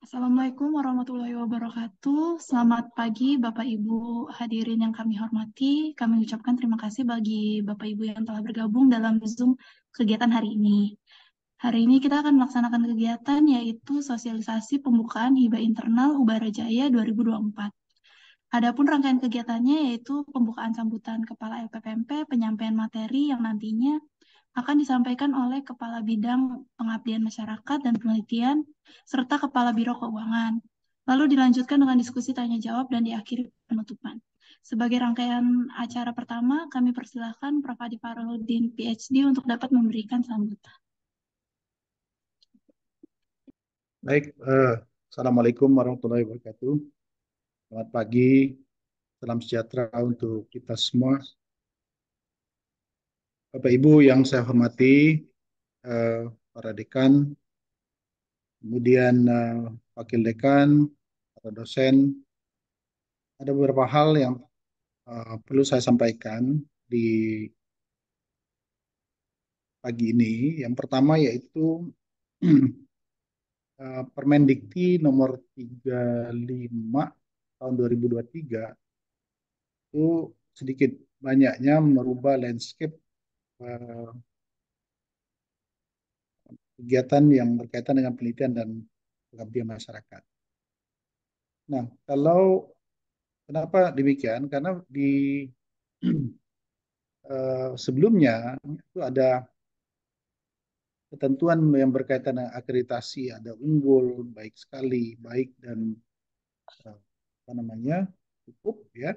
Assalamualaikum warahmatullahi wabarakatuh. Selamat pagi Bapak Ibu hadirin yang kami hormati. Kami ucapkan terima kasih bagi Bapak Ibu yang telah bergabung dalam Zoom kegiatan hari ini. Hari ini kita akan melaksanakan kegiatan yaitu sosialisasi pembukaan hibah internal Ubara Jaya 2024. Adapun rangkaian kegiatannya yaitu pembukaan sambutan Kepala LPPMP, penyampaian materi yang nantinya akan disampaikan oleh Kepala Bidang Pengabdian Masyarakat dan Penelitian, serta Kepala Biro Keuangan. Lalu dilanjutkan dengan diskusi tanya jawab dan diakhiri penutupan. Sebagai rangkaian acara pertama, kami persilahkan Prof. Adi Farudin, PhD, untuk dapat memberikan sambutan. Baik, Assalamualaikum warahmatullahi wabarakatuh. Selamat pagi, salam sejahtera untuk kita semua. Bapak Ibu yang saya hormati, para dekan, kemudian wakil dekan, para dosen, ada beberapa hal yang perlu saya sampaikan di pagi ini. Yang pertama yaitu Permendikti nomor 35 tahun 2023 itu sedikit banyaknya merubah landscape eh, kegiatan yang berkaitan dengan penelitian dan pengabdian masyarakat. Nah, kalau kenapa demikian? Karena di sebelumnya itu ada ketentuan yang berkaitan dengan akreditasi, ada unggul, baik sekali, baik dan apa namanya cukup ya.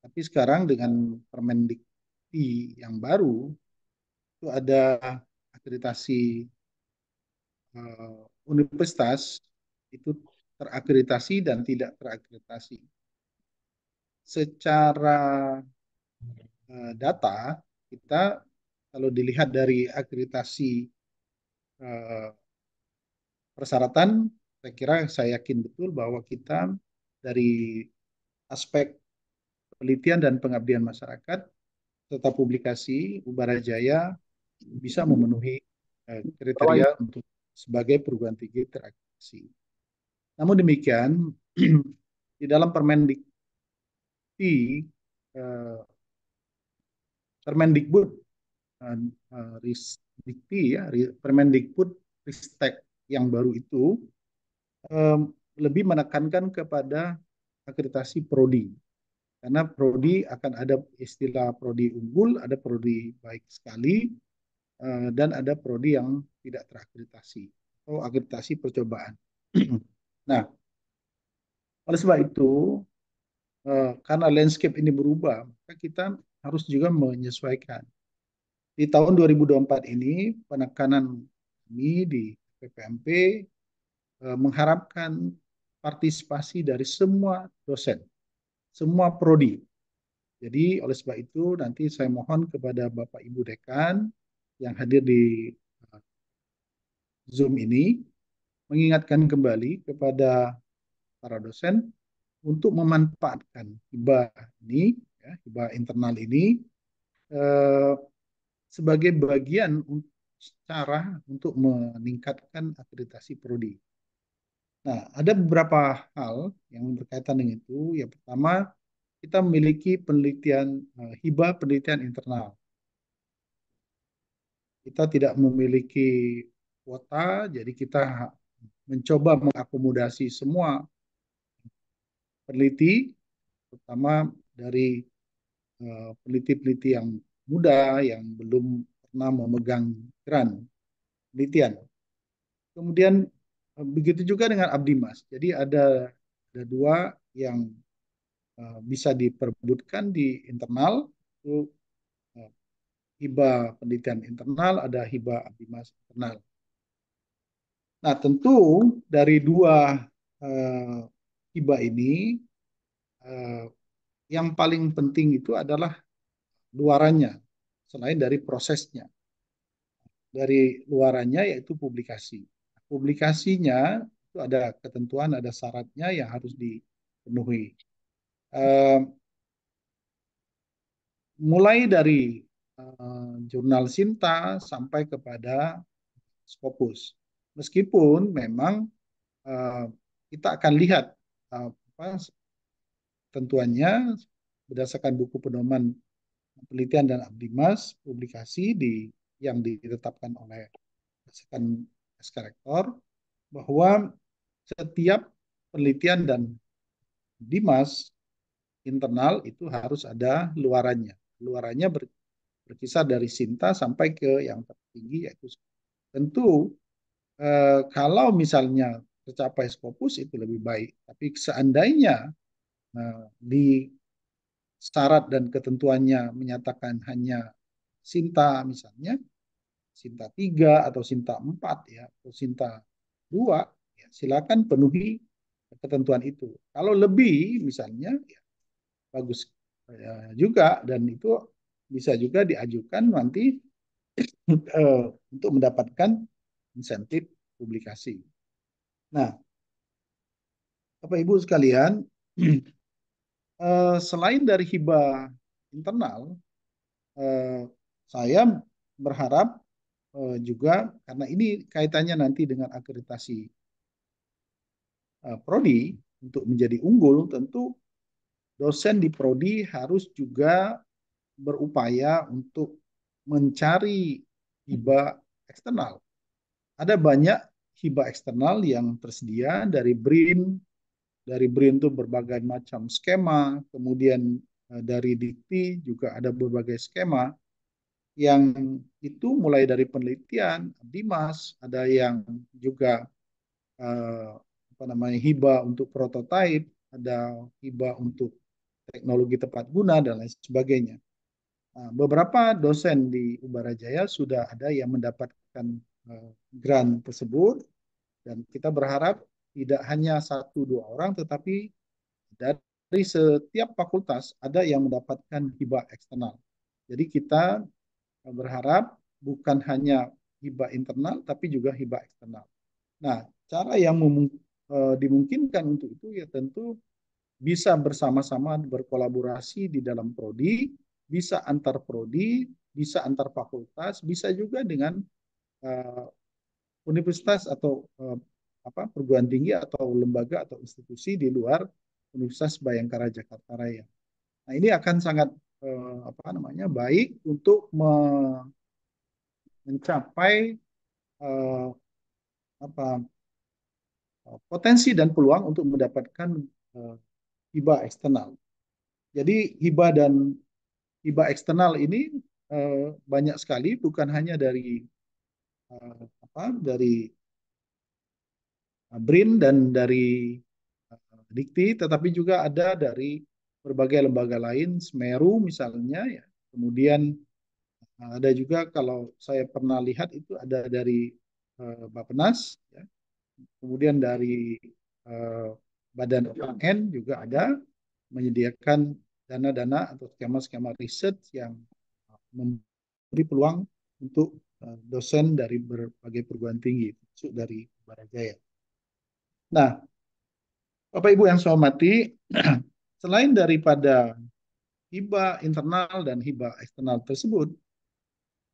Tapi sekarang dengan Permendikti yang baru itu ada akreditasi universitas itu terakreditasi dan tidak terakreditasi. Secara data, kita kalau dilihat dari akreditasi eh, persyaratan, saya kira saya yakin betul bahwa kita dari aspek penelitian dan pengabdian masyarakat serta publikasi Ubara Jaya bisa memenuhi kriteria untuk sebagai perguruan tinggi terakreditasi. Namun demikian, di dalam eh, Permendikbud Risdikti ya, Permendikbud Ristek yang baru itu eh, lebih menekankan kepada akreditasi prodi. Karena prodi akan ada istilah prodi unggul, ada prodi baik sekali, dan ada prodi yang tidak terakreditasi atau akreditasi percobaan. Nah, oleh sebab itu, karena landscape ini berubah, maka kita harus juga menyesuaikan. Di tahun 2024 ini, penekanan kami di PPMP mengharapkan partisipasi dari semua dosen, semua prodi. Jadi oleh sebab itu nanti saya mohon kepada Bapak Ibu Dekan yang hadir di Zoom ini mengingatkan kembali kepada para dosen untuk memanfaatkan hibah ini, ya, hibah internal ini eh, sebagai bagian cara untuk meningkatkan akreditasi prodi. Nah, ada beberapa hal yang berkaitan dengan itu. Yang pertama, kita memiliki penelitian hibah penelitian internal. Kita tidak memiliki kuota, jadi kita mencoba mengakomodasi semua peneliti, terutama dari peneliti-peneliti yang muda yang belum pernah memegang peran penelitian. Kemudian begitu juga dengan Abdimas. Jadi ada dua yang bisa diperebutkan di internal, itu uh, hibah penelitian internal, ada hibah Abdimas internal. Nah, tentu dari dua uh, hibah ini uh, yang paling penting itu adalah luarannya, selain dari prosesnya. Dari luarannya yaitu publikasi. Publikasinya itu ada ketentuan, ada syaratnya yang harus dipenuhi. Uh, Mulai dari jurnal Sinta sampai kepada Scopus. Meskipun memang eh, kita akan lihat apa tentuannya berdasarkan buku pedoman penelitian dan abdimas publikasi yang ditetapkan oleh berdasarkan SK Rektor, bahwa setiap penelitian dan dimas internal itu harus ada luarannya. Luarannya berkisar dari Sinta sampai ke yang tertinggi, yaitu tentu kalau misalnya tercapai Scopus itu lebih baik. Tapi seandainya di syarat dan ketentuannya menyatakan hanya Sinta misalnya, Sinta 3 atau Sinta 4 ya, atau Sinta 2, ya, silakan penuhi ketentuan itu. Kalau lebih misalnya, ya, bagus ya, juga, dan itu bisa juga diajukan nanti untuk mendapatkan insentif publikasi. Nah, Bapak Ibu sekalian, selain dari hibah internal, eh, saya berharap juga karena ini kaitannya nanti dengan akreditasi prodi untuk menjadi unggul, tentu dosen di prodi harus juga berupaya untuk mencari hibah eksternal. Ada banyak hibah eksternal yang tersedia dari BRIN itu berbagai macam skema, kemudian dari Dikti juga ada berbagai skema yang itu mulai dari penelitian, Dimas, ada yang juga eh, apa namanya hibah untuk prototipe, ada hibah untuk teknologi tepat guna dan lain sebagainya. Nah, beberapa dosen di Ubara Jaya sudah ada yang mendapatkan grant tersebut, dan kita berharap tidak hanya satu dua orang, tetapi dari setiap fakultas ada yang mendapatkan hibah eksternal. Jadi kita berharap bukan hanya hibah internal, tapi juga hibah eksternal. Nah, cara yang dimungkinkan untuk itu ya tentu bisa bersama-sama berkolaborasi di dalam prodi, bisa antar prodi, bisa antar fakultas, bisa juga dengan uh, universitas atau apa perguruan tinggi atau lembaga atau institusi di luar Universitas Bayangkara Jakarta Raya. Nah, ini akan sangat apa namanya baik untuk mencapai uh, apa potensi dan peluang untuk mendapatkan uh, hibah eksternal. Jadi hibah eksternal ini banyak sekali, bukan hanya dari dari BRIN dan dari Dikti, tetapi juga ada dari berbagai lembaga lain, Semeru misalnya, ya. Kemudian ada juga kalau saya pernah lihat itu ada dari Bappenas, ya. Kemudian dari uh, Badan UPN juga ada menyediakan dana-dana atau skema-skema riset yang memberi peluang untuk dosen dari berbagai perguruan tinggi, termasuk dari Barajaya. Nah, Bapak Ibu yang saya hormati, selain daripada hibah internal dan hibah eksternal tersebut,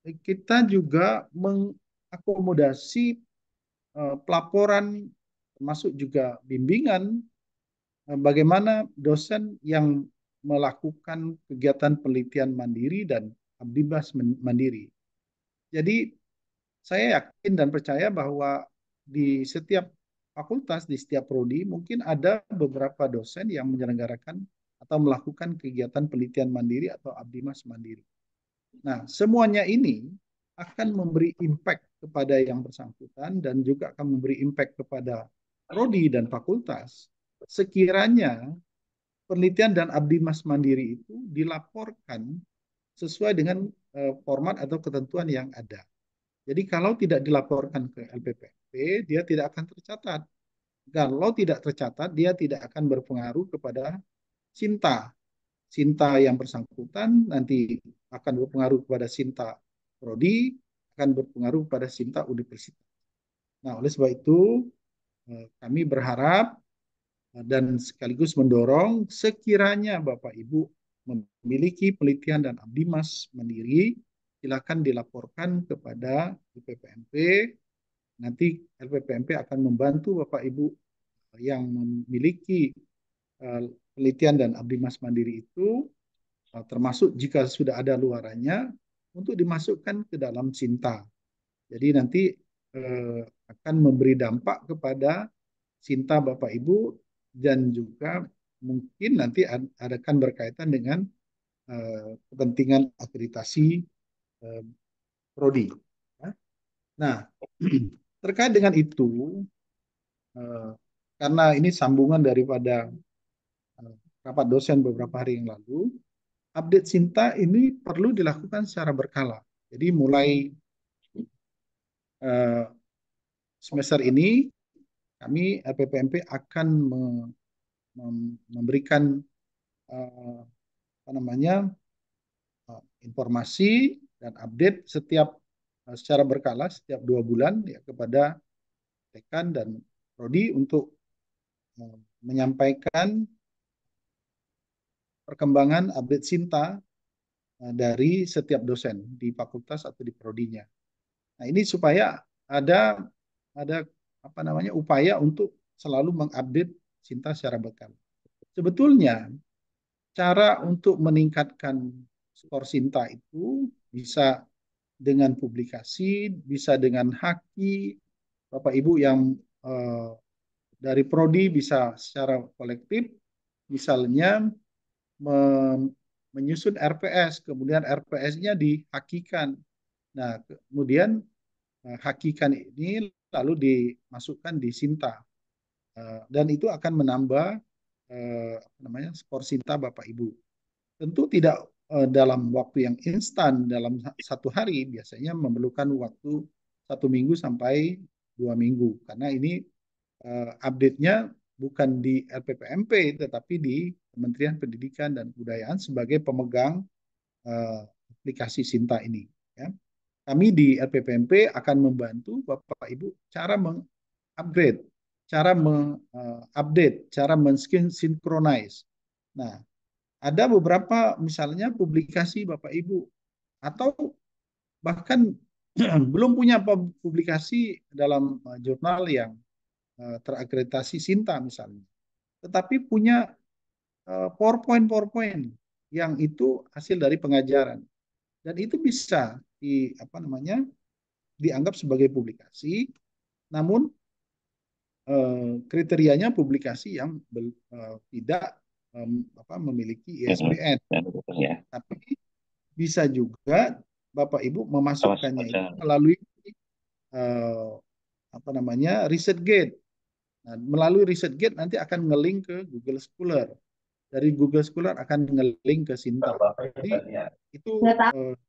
kita juga mengakomodasi pelaporan, termasuk juga bimbingan bagaimana dosen yang melakukan kegiatan penelitian mandiri dan abdibas mandiri. Jadi saya yakin dan percaya bahwa di setiap fakultas, di setiap prodi, mungkin ada beberapa dosen yang menyelenggarakan atau melakukan kegiatan penelitian mandiri atau abdimas mandiri. Nah, semuanya ini akan memberi impact kepada yang bersangkutan dan juga akan memberi impact kepada prodi dan fakultas sekiranya penelitian dan abdimas mandiri itu dilaporkan sesuai dengan format atau ketentuan yang ada. Jadi kalau tidak dilaporkan ke LPPP, dia tidak akan tercatat. Kalau tidak tercatat, dia tidak akan berpengaruh kepada Sinta. Sinta yang bersangkutan nanti akan berpengaruh kepada Sinta Prodi, akan berpengaruh kepada Sinta Universitas. Nah, oleh sebab itu, kami berharap dan sekaligus mendorong sekiranya Bapak Ibu memiliki penelitian dan abdimas mandiri, silakan dilaporkan kepada LPPMP. Nanti LPPMP akan membantu Bapak Ibu yang memiliki penelitian dan abdi mas mandiri itu, termasuk jika sudah ada luarannya, untuk dimasukkan ke dalam Sinta. Jadi nanti akan memberi dampak kepada Sinta Bapak Ibu, dan juga mungkin nanti akan berkaitan dengan kepentingan akreditasi prodi. Nah, terkait dengan itu, karena ini sambungan daripada rapat dosen beberapa hari yang lalu, update Sinta ini perlu dilakukan secara berkala. Jadi mulai semester ini kami LPPMP akan memberikan apa namanya informasi dan update secara berkala setiap 2 bulan ya kepada dekan dan prodi untuk menyampaikan perkembangan update Sinta dari setiap dosen di fakultas atau di prodinya. Nah, ini supaya ada apa namanya upaya untuk selalu mengupdate Sinta secara berkala. Sebetulnya cara untuk meningkatkan skor Sinta itu bisa dengan publikasi, bisa dengan haki, Bapak Ibu yang dari prodi bisa secara kolektif, misalnya menyusun RPS, kemudian RPS-nya dihakikan. Nah, kemudian hakikan ini lalu dimasukkan di Sinta. Dan itu akan menambah apa namanya skor Sinta Bapak Ibu. Tentu tidak dalam waktu yang instan, dalam 1 hari, biasanya memerlukan waktu 1 minggu sampai 2 minggu, karena ini update-nya bukan di LPPMP, tetapi di Kementerian Pendidikan dan Kebudayaan sebagai pemegang aplikasi Sinta ini. Ya. Kami di LPPMP akan membantu Bapak Ibu cara mengupgrade, cara mengupdate, cara men-synchronize. Nah, ada beberapa misalnya publikasi Bapak Ibu, atau bahkan belum punya publikasi dalam jurnal yang terakreditasi Sinta misalnya, tetapi punya PowerPoint yang itu hasil dari pengajaran, dan itu bisa apa namanya dianggap sebagai publikasi, namun kriterianya publikasi yang tidak memiliki ISBN. Tapi bisa juga Bapak Ibu memasukkannya itu melalui apa namanya ResearchGate. Nah, melalui ResearchGate nanti akan ngelink ke Google Scholar. Dari Google Scholar akan ngelink ke Sinta. Jadi itu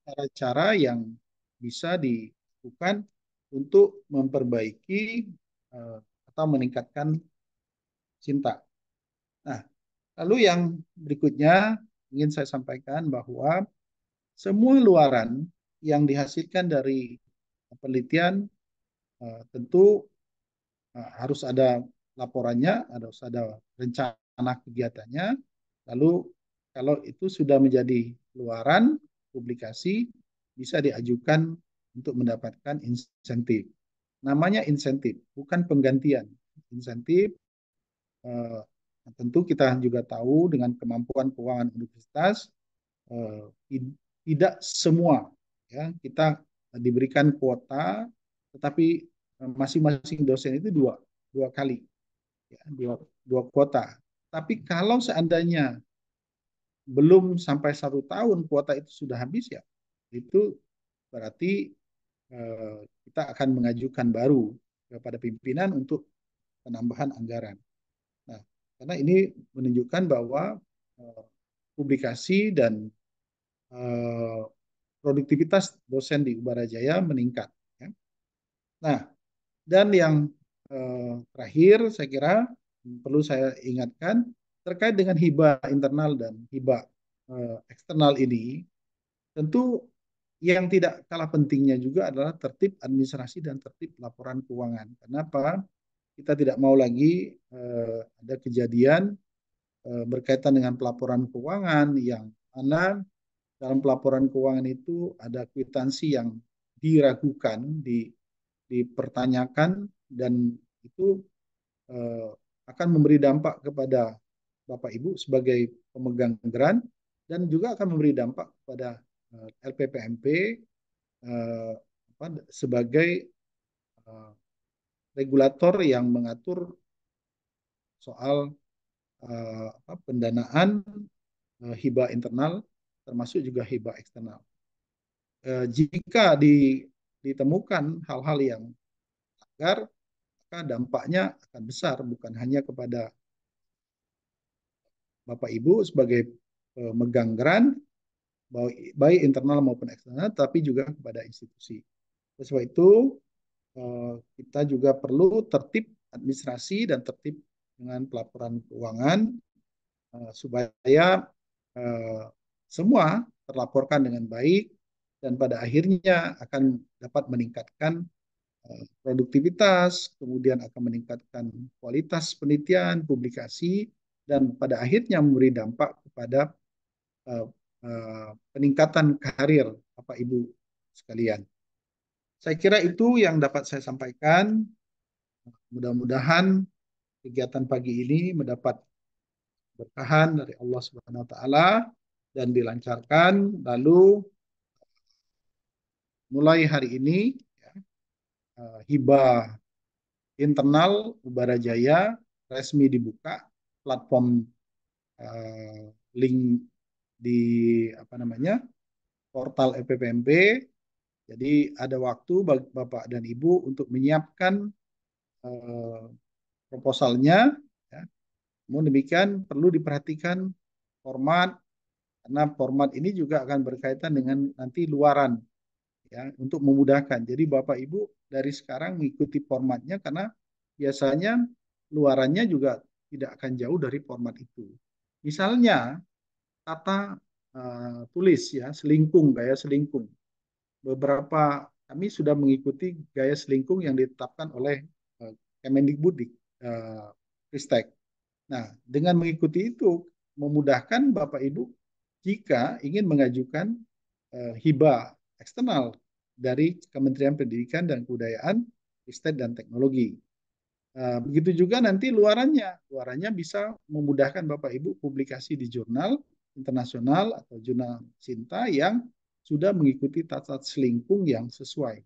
cara-cara yang bisa dilakukan untuk memperbaiki atau meningkatkan Sinta. Nah, lalu yang berikutnya ingin saya sampaikan bahwa semua luaran yang dihasilkan dari penelitian tentu harus ada laporannya, harus ada rencana kegiatannya. Lalu kalau itu sudah menjadi luaran publikasi, bisa diajukan untuk mendapatkan insentif. Namanya insentif, bukan penggantian. Insentif tentu kita juga tahu dengan kemampuan keuangan universitas tidak semua ya kita diberikan kuota, tetapi masing-masing dosen itu dua kali ya, dua kuota. Tapi kalau seandainya belum sampai 1 tahun kuota itu sudah habis, ya itu berarti kita akan mengajukan baru kepada pimpinan untuk penambahan anggaran. Nah, karena ini menunjukkan bahwa publikasi dan produktivitas dosen di Ubarajaya meningkat. Ya. Nah, dan yang terakhir saya kira perlu saya ingatkan terkait dengan hibah internal dan hibah eksternal ini, tentu yang tidak kalah pentingnya juga adalah tertib administrasi dan tertib laporan keuangan. Kenapa? Kita tidak mau lagi ada kejadian berkaitan dengan pelaporan keuangan yang mana dalam pelaporan keuangan itu ada kwitansi yang diragukan, dipertanyakan, dan itu akan memberi dampak kepada Bapak Ibu sebagai pemegang grant dan juga akan memberi dampak kepada LPPMP sebagai regulator yang mengatur soal pendanaan hibah internal termasuk juga hibah eksternal. Jika ditemukan hal-hal yang agar maka dampaknya akan besar bukan hanya kepada Bapak Ibu sebagai pemegang grant baik internal maupun eksternal tapi juga kepada institusi. Oleh sebab itu kita juga perlu tertib administrasi dan tertib dengan pelaporan keuangan supaya semua terlaporkan dengan baik dan pada akhirnya akan dapat meningkatkan produktivitas, kemudian akan meningkatkan kualitas penelitian, publikasi, dan pada akhirnya memberi dampak kepada peningkatan karir Bapak Ibu sekalian. Saya kira itu yang dapat saya sampaikan. Mudah-mudahan kegiatan pagi ini mendapat berkahan dari Allah Subhanahu wa taala dan dilancarkan. Lalu mulai hari ini hibah internal Ubara Jaya resmi dibuka, platform link di portal EPPMP. Jadi ada waktu bagi Bapak dan Ibu untuk menyiapkan proposalnya. Ya. Namun demikian perlu diperhatikan format karena format ini juga akan berkaitan dengan nanti luaran ya untuk memudahkan. Jadi Bapak Ibu dari sekarang mengikuti formatnya karena biasanya luarannya juga tidak akan jauh dari format itu. Misalnya kata tulis ya selingkung, gaya selingkung. Beberapa kami sudah mengikuti gaya selingkung yang ditetapkan oleh Kemendikbud Ristek. Nah, dengan mengikuti itu memudahkan Bapak Ibu jika ingin mengajukan hibah eksternal dari Kementerian Pendidikan dan Kebudayaan, Ristek dan Teknologi. Begitu juga nanti luarannya bisa memudahkan Bapak Ibu publikasi di jurnal internasional atau jurnal cinta yang sudah mengikuti tata selingkung yang sesuai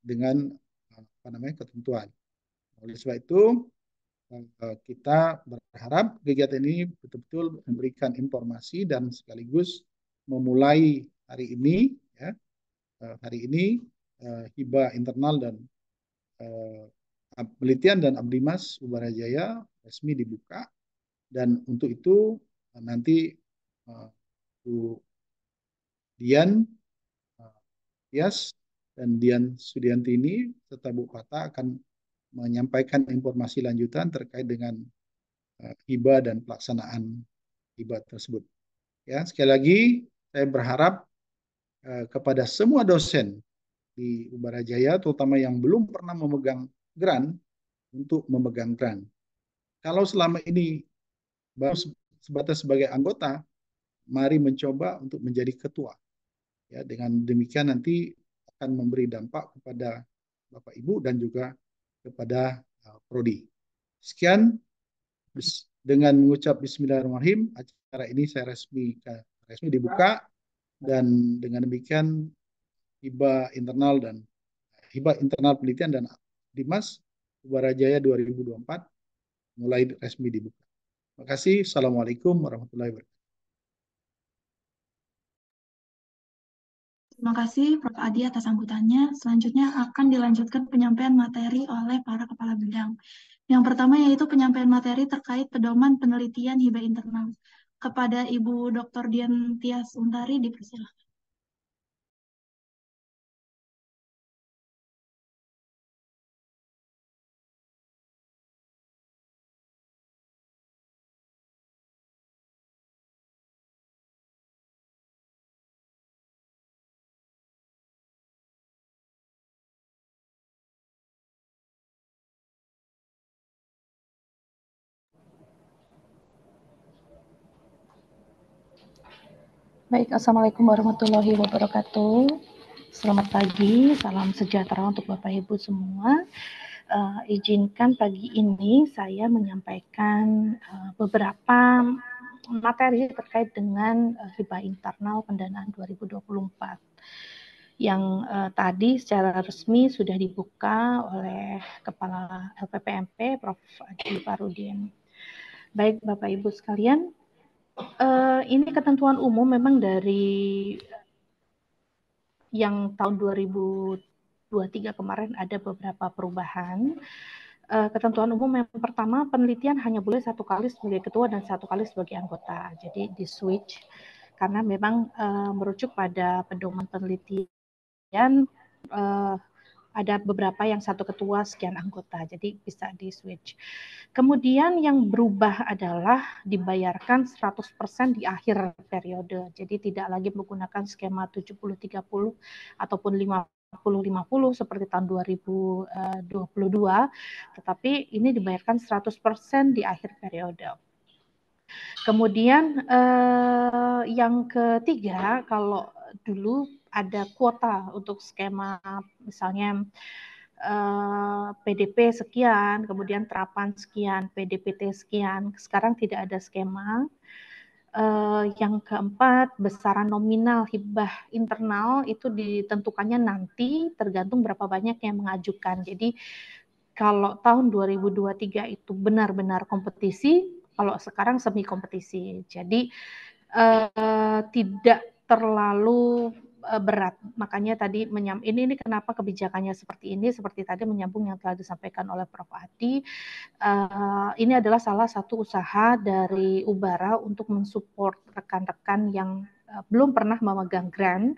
dengan ketentuan. Oleh sebab itu kita berharap kegiatan ini betul-betul memberikan informasi dan sekaligus memulai hari ini ya hibah internal dan penelitian dan Abdimas Ubara Jaya resmi dibuka dan untuk itu nanti Bu Dian Tias dan Dian Sudianti ini serta Bu Fata akan menyampaikan informasi lanjutan terkait dengan hibah dan pelaksanaan hibah tersebut. Ya, sekali lagi saya berharap kepada semua dosen di Ubara Jaya, terutama yang belum pernah memegang grant, untuk memegang grant. Kalau selama ini baru sebatas sebagai anggota, mari mencoba untuk menjadi ketua. Ya, dengan demikian nanti akan memberi dampak kepada Bapak Ibu dan juga kepada Prodi. Sekian, dengan mengucap Bismillahirrahmanirrahim, acara ini saya resmi dibuka dan dengan demikian hibah internal penelitian dan Dimas Ubara Jaya 2024 mulai resmi dibuka. Terima kasih. Assalamualaikum warahmatullahi wabarakatuh. Terima kasih Prof. Adi atas sambutannya. Selanjutnya akan dilanjutkan penyampaian materi oleh para kepala bidang. Yang pertama yaitu penyampaian materi terkait pedoman penelitian hibah internal. Kepada Ibu Dr. Dian Tias Untari dipersilakan. Baik, Assalamualaikum warahmatullahi wabarakatuh. Selamat pagi, salam sejahtera untuk Bapak Ibu semua. Izinkan pagi ini saya menyampaikan beberapa materi terkait dengan hibah internal pendanaan 2024 yang tadi secara resmi sudah dibuka oleh Kepala LPPMP Prof. Adi Parudin. Baik Bapak Ibu sekalian, ini ketentuan umum memang dari yang tahun 2023 kemarin ada beberapa perubahan. Ketentuan umum yang pertama, penelitian hanya boleh 1 kali sebagai ketua dan 1 kali sebagai anggota. Jadi di switch karena memang merujuk pada pedoman penelitian ada beberapa yang 1 ketua sekian anggota, jadi bisa di switch. Kemudian yang berubah adalah dibayarkan 100% di akhir periode, jadi tidak lagi menggunakan skema 70-30 ataupun 50-50 seperti tahun 2022, tetapi ini dibayarkan 100% di akhir periode. Kemudian yang ketiga, kalau dulu ada kuota untuk skema misalnya PDP sekian, kemudian terapan sekian, PDPT sekian, sekarang tidak ada skema. Yang keempat, besaran nominal hibah internal itu ditentukannya nanti tergantung berapa banyak yang mengajukan. Jadi kalau tahun 2023 itu benar-benar kompetisi, kalau sekarang semi kompetisi. Jadi tidak terlalu berat. Makanya tadi ini kenapa kebijakannya seperti ini, seperti tadi menyambung yang telah disampaikan oleh Prof. Adi. Ini adalah salah satu usaha dari Ubara untuk mensupport rekan-rekan yang belum pernah memegang grant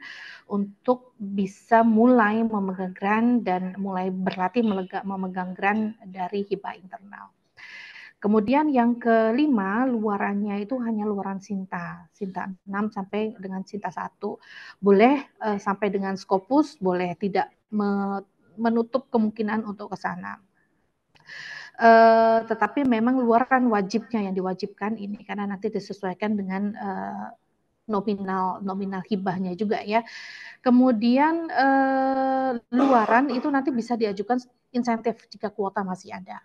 untuk bisa mulai memegang grant dan mulai berlatih memegang grant dari hibah internal. Kemudian yang kelima, luarannya itu hanya luaran Sinta 6 sampai dengan Sinta 1. Boleh sampai dengan Scopus, boleh tidak menutup kemungkinan untuk ke sana. Tetapi memang luaran wajibnya yang diwajibkan ini karena nanti disesuaikan dengan nominal hibahnya juga ya. Kemudian luaran itu nanti bisa diajukan insentif jika kuota masih ada.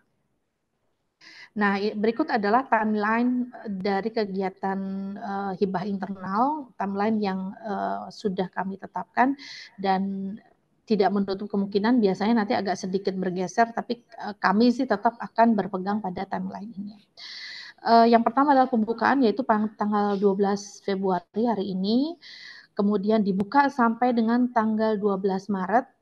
Nah, berikut adalah timeline dari kegiatan hibah internal, timeline yang sudah kami tetapkan dan tidak menutup kemungkinan biasanya nanti agak sedikit bergeser, tapi kami sih tetap akan berpegang pada timeline ini. Yang pertama adalah pembukaan, yaitu tanggal 12 Februari hari ini, kemudian dibuka sampai dengan tanggal 12 Maret,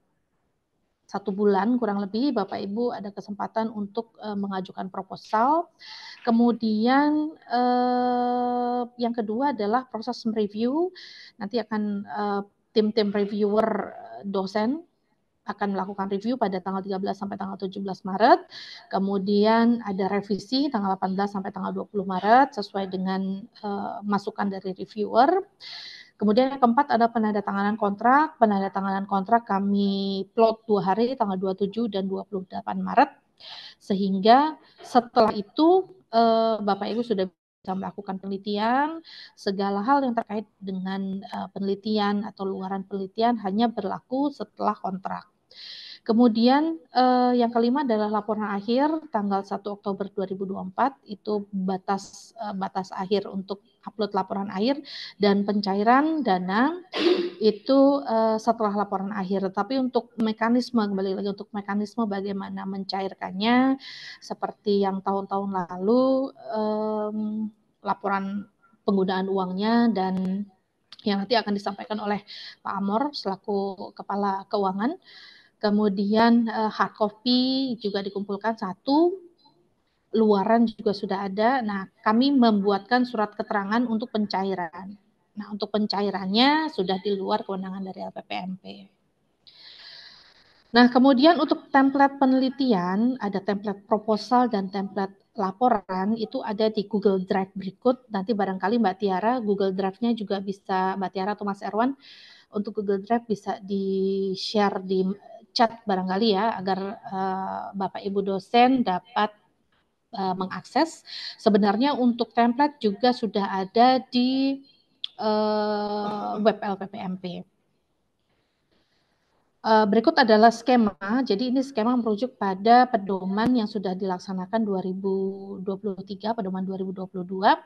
1 bulan kurang lebih Bapak Ibu ada kesempatan untuk mengajukan proposal. Kemudian yang kedua adalah proses mereview, nanti akan tim-tim reviewer dosen akan melakukan review pada tanggal 13 sampai tanggal 17 Maret. Kemudian ada revisi tanggal 18 sampai tanggal 20 Maret sesuai dengan masukan dari reviewer. Kemudian yang keempat ada penandatanganan kontrak. Penandatanganan kontrak kami plot 2 hari, tanggal 27 dan 28 Maret. Sehingga setelah itu Bapak Ibu sudah bisa melakukan penelitian, segala hal yang terkait dengan penelitian atau luaran penelitian hanya berlaku setelah kontrak. Kemudian yang kelima adalah laporan akhir tanggal 1 Oktober 2024 itu batas akhir untuk upload laporan akhir dan pencairan dana itu setelah laporan akhir. Tapi untuk mekanisme, kembali lagi untuk mekanisme bagaimana mencairkannya seperti yang tahun-tahun lalu laporan penggunaan uangnya dan yang nanti akan disampaikan oleh Pak Amor selaku Kepala Keuangan. Kemudian hard copy juga dikumpulkan 1, luaran juga sudah ada. Nah, kami membuatkan surat keterangan untuk pencairan. Nah, untuk pencairannya sudah di luar kewenangan dari LPPMP. Nah, kemudian untuk template penelitian, ada template proposal dan template laporan, itu ada di Google Drive berikut. Nanti barangkali Mbak Tiara, Google Drive-nya juga bisa, Mbak Tiara atau Mas Erwan, untuk Google Drive bisa di-share di chat barangkali ya, agar Bapak Ibu dosen dapat mengakses. Sebenarnya untuk template juga sudah ada di web LPPMP. Berikut adalah skema. Jadi ini skema merujuk pada pedoman yang sudah dilaksanakan 2023, pedoman 2022.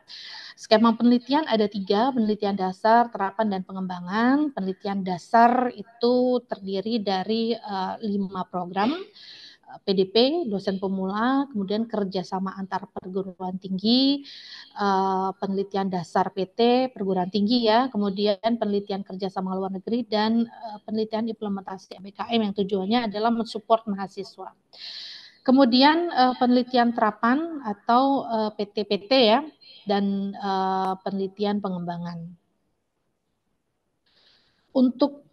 Skema penelitian ada 3, penelitian dasar, terapan, dan pengembangan. Penelitian dasar itu terdiri dari 5 program. PDP, dosen pemula, kemudian kerjasama antar perguruan tinggi, penelitian dasar PT, perguruan tinggi ya, kemudian penelitian kerjasama luar negeri, dan penelitian implementasi MBKM yang tujuannya adalah mensupport mahasiswa. Kemudian penelitian terapan atau PT-PT ya, dan penelitian pengembangan. Untuk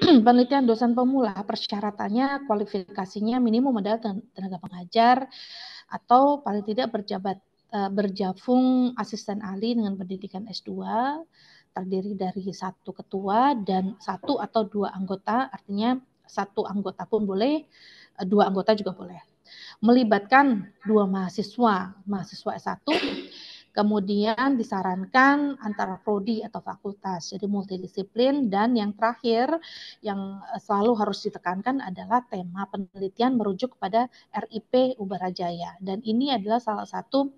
penelitian dosen pemula, persyaratannya kualifikasinya minimum adalah tenaga pengajar atau paling tidak berjafung asisten ahli dengan pendidikan S2, terdiri dari 1 ketua dan 1 atau 2 anggota, artinya 1 anggota pun boleh, 2 anggota juga boleh. Melibatkan 2 mahasiswa S1, kemudian disarankan antara prodi atau fakultas, jadi multidisiplin. Dan yang terakhir yang selalu harus ditekankan adalah tema penelitian merujuk kepada RIP Ubarajaya. Dan ini adalah salah satu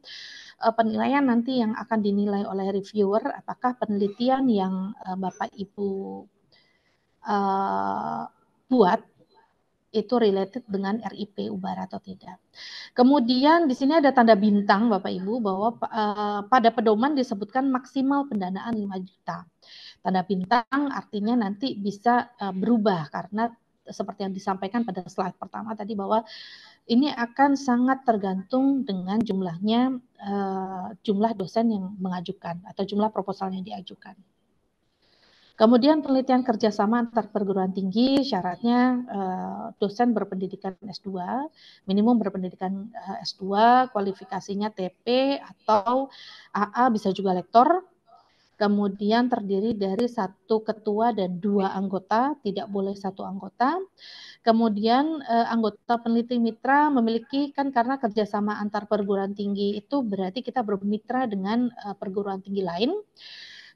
penilaian nanti yang akan dinilai oleh reviewer, apakah penelitian yang Bapak Ibu buat itu related dengan RIP Ubara atau tidak. Kemudian di sini ada tanda bintang Bapak Ibu bahwa pada pedoman disebutkan maksimal pendanaan 5 juta. Tanda bintang artinya nanti bisa berubah karena seperti yang disampaikan pada slide pertama tadi bahwa ini akan sangat tergantung dengan jumlahnya jumlah dosen yang mengajukan atau jumlah proposal yang diajukan. Kemudian penelitian kerjasama antar perguruan tinggi, syaratnya dosen berpendidikan S2, minimum berpendidikan S2, kualifikasinya TP atau AA, bisa juga lektor. Kemudian terdiri dari 1 ketua dan 2 anggota, tidak boleh 1 anggota. Kemudian anggota peneliti mitra memiliki, kan karena kerjasama antar perguruan tinggi itu berarti kita bermitra dengan perguruan tinggi lain.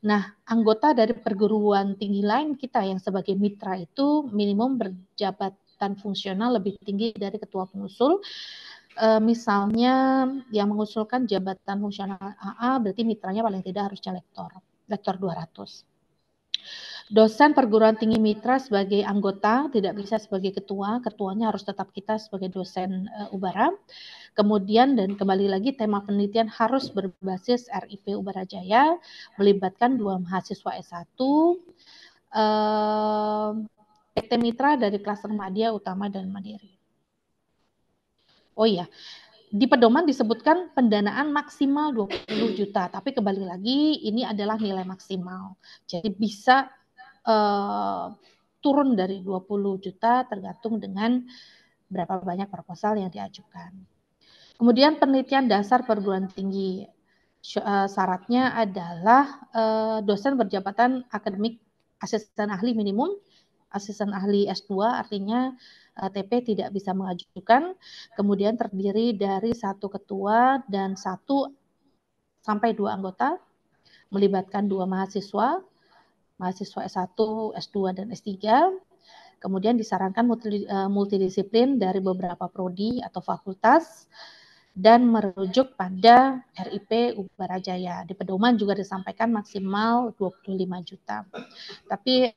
Nah, anggota dari perguruan tinggi lain kita yang sebagai mitra itu minimum berjabatan fungsional lebih tinggi dari ketua pengusul. Misalnya yang mengusulkan jabatan fungsional AA, berarti mitranya paling tidak harusnya lektor 200. Dosen perguruan tinggi mitra sebagai anggota, tidak bisa sebagai ketua, ketuanya harus tetap kita sebagai dosen Ubara. Kemudian dan kembali lagi tema penelitian harus berbasis RIP Ubarajaya, melibatkan 2 mahasiswa S1, PT Mitra dari klaster Madya, Utama, dan Mandiri. Oh iya, di pedoman disebutkan pendanaan maksimal 20 juta, tapi kembali lagi ini adalah nilai maksimal. Jadi bisa turun dari 20 juta tergantung dengan berapa banyak proposal yang diajukan. Kemudian penelitian dasar perguruan tinggi, syaratnya adalah dosen berjabatan akademik asisten ahli minimum, asisten ahli S2 artinya TP tidak bisa mengajukan, kemudian terdiri dari 1 ketua dan 1 sampai 2 anggota, melibatkan 2 mahasiswa S1, S2, dan S3, kemudian disarankan multidisiplin dari beberapa prodi atau fakultas, dan merujuk pada RIP Ubarajaya. Di pedoman juga disampaikan maksimal 25 juta. Tapi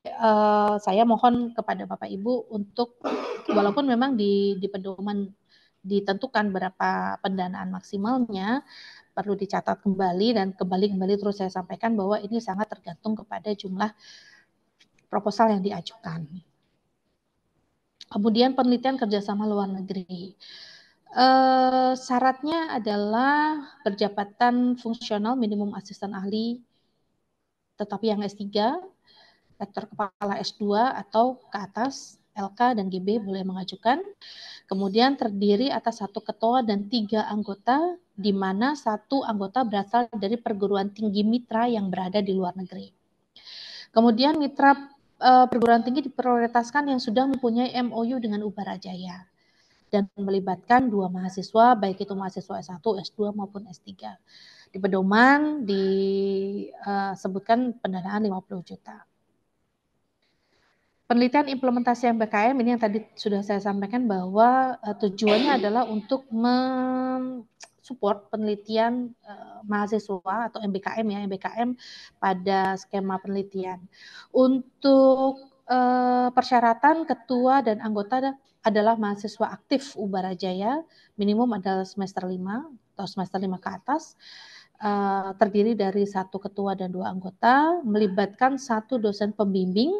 saya mohon kepada Bapak Ibu untuk, walaupun memang di pedoman ditentukan berapa pendanaan maksimalnya, perlu dicatat kembali dan kembali terus saya sampaikan bahwa ini sangat tergantung kepada jumlah proposal yang diajukan. Kemudian penelitian kerjasama luar negeri. Syaratnya adalah berjabatan fungsional minimum asisten ahli, tetapi yang S3, lektor kepala S2 atau ke atas, LK dan GB boleh mengajukan. Kemudian terdiri atas 1 ketua dan 3 anggota, di mana 1 anggota berasal dari perguruan tinggi mitra yang berada di luar negeri. Kemudian mitra perguruan tinggi diprioritaskan yang sudah mempunyai MOU dengan Ubarajaya dan melibatkan 2 mahasiswa, baik itu mahasiswa S1, S2 maupun S3. Di pedoman disebutkan pendanaan 50 juta. Penelitian implementasi MBKM ini yang tadi sudah saya sampaikan bahwa tujuannya adalah untuk support penelitian mahasiswa atau MBKM ya, MBKM pada skema penelitian. Untuk persyaratan ketua dan anggota adalah mahasiswa aktif Ubara Jaya, minimum adalah semester 5 atau semester 5 ke atas. Terdiri dari 1 ketua dan 2 anggota, melibatkan 1 dosen pembimbing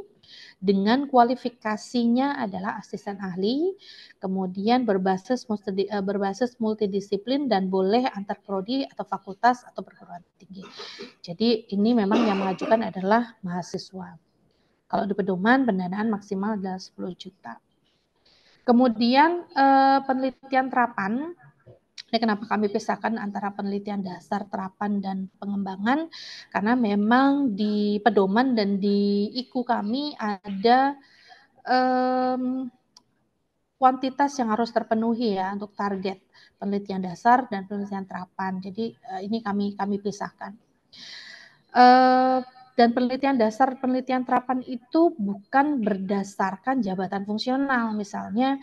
dengan kualifikasinya adalah asisten ahli, kemudian berbasis multidisiplin dan boleh antar prodi atau fakultas atau perguruan tinggi. Jadi ini memang yang mengajukan adalah mahasiswa. Kalau di pedoman pendanaan maksimal adalah 10 juta. Kemudian penelitian terapan. Ini kenapa kami pisahkan antara penelitian dasar, terapan, dan pengembangan, karena memang di pedoman dan di IKU kami ada kuantitas yang harus terpenuhi ya untuk target penelitian dasar dan penelitian terapan. Jadi ini kami pisahkan. Dan penelitian dasar, penelitian terapan itu bukan berdasarkan jabatan fungsional. Misalnya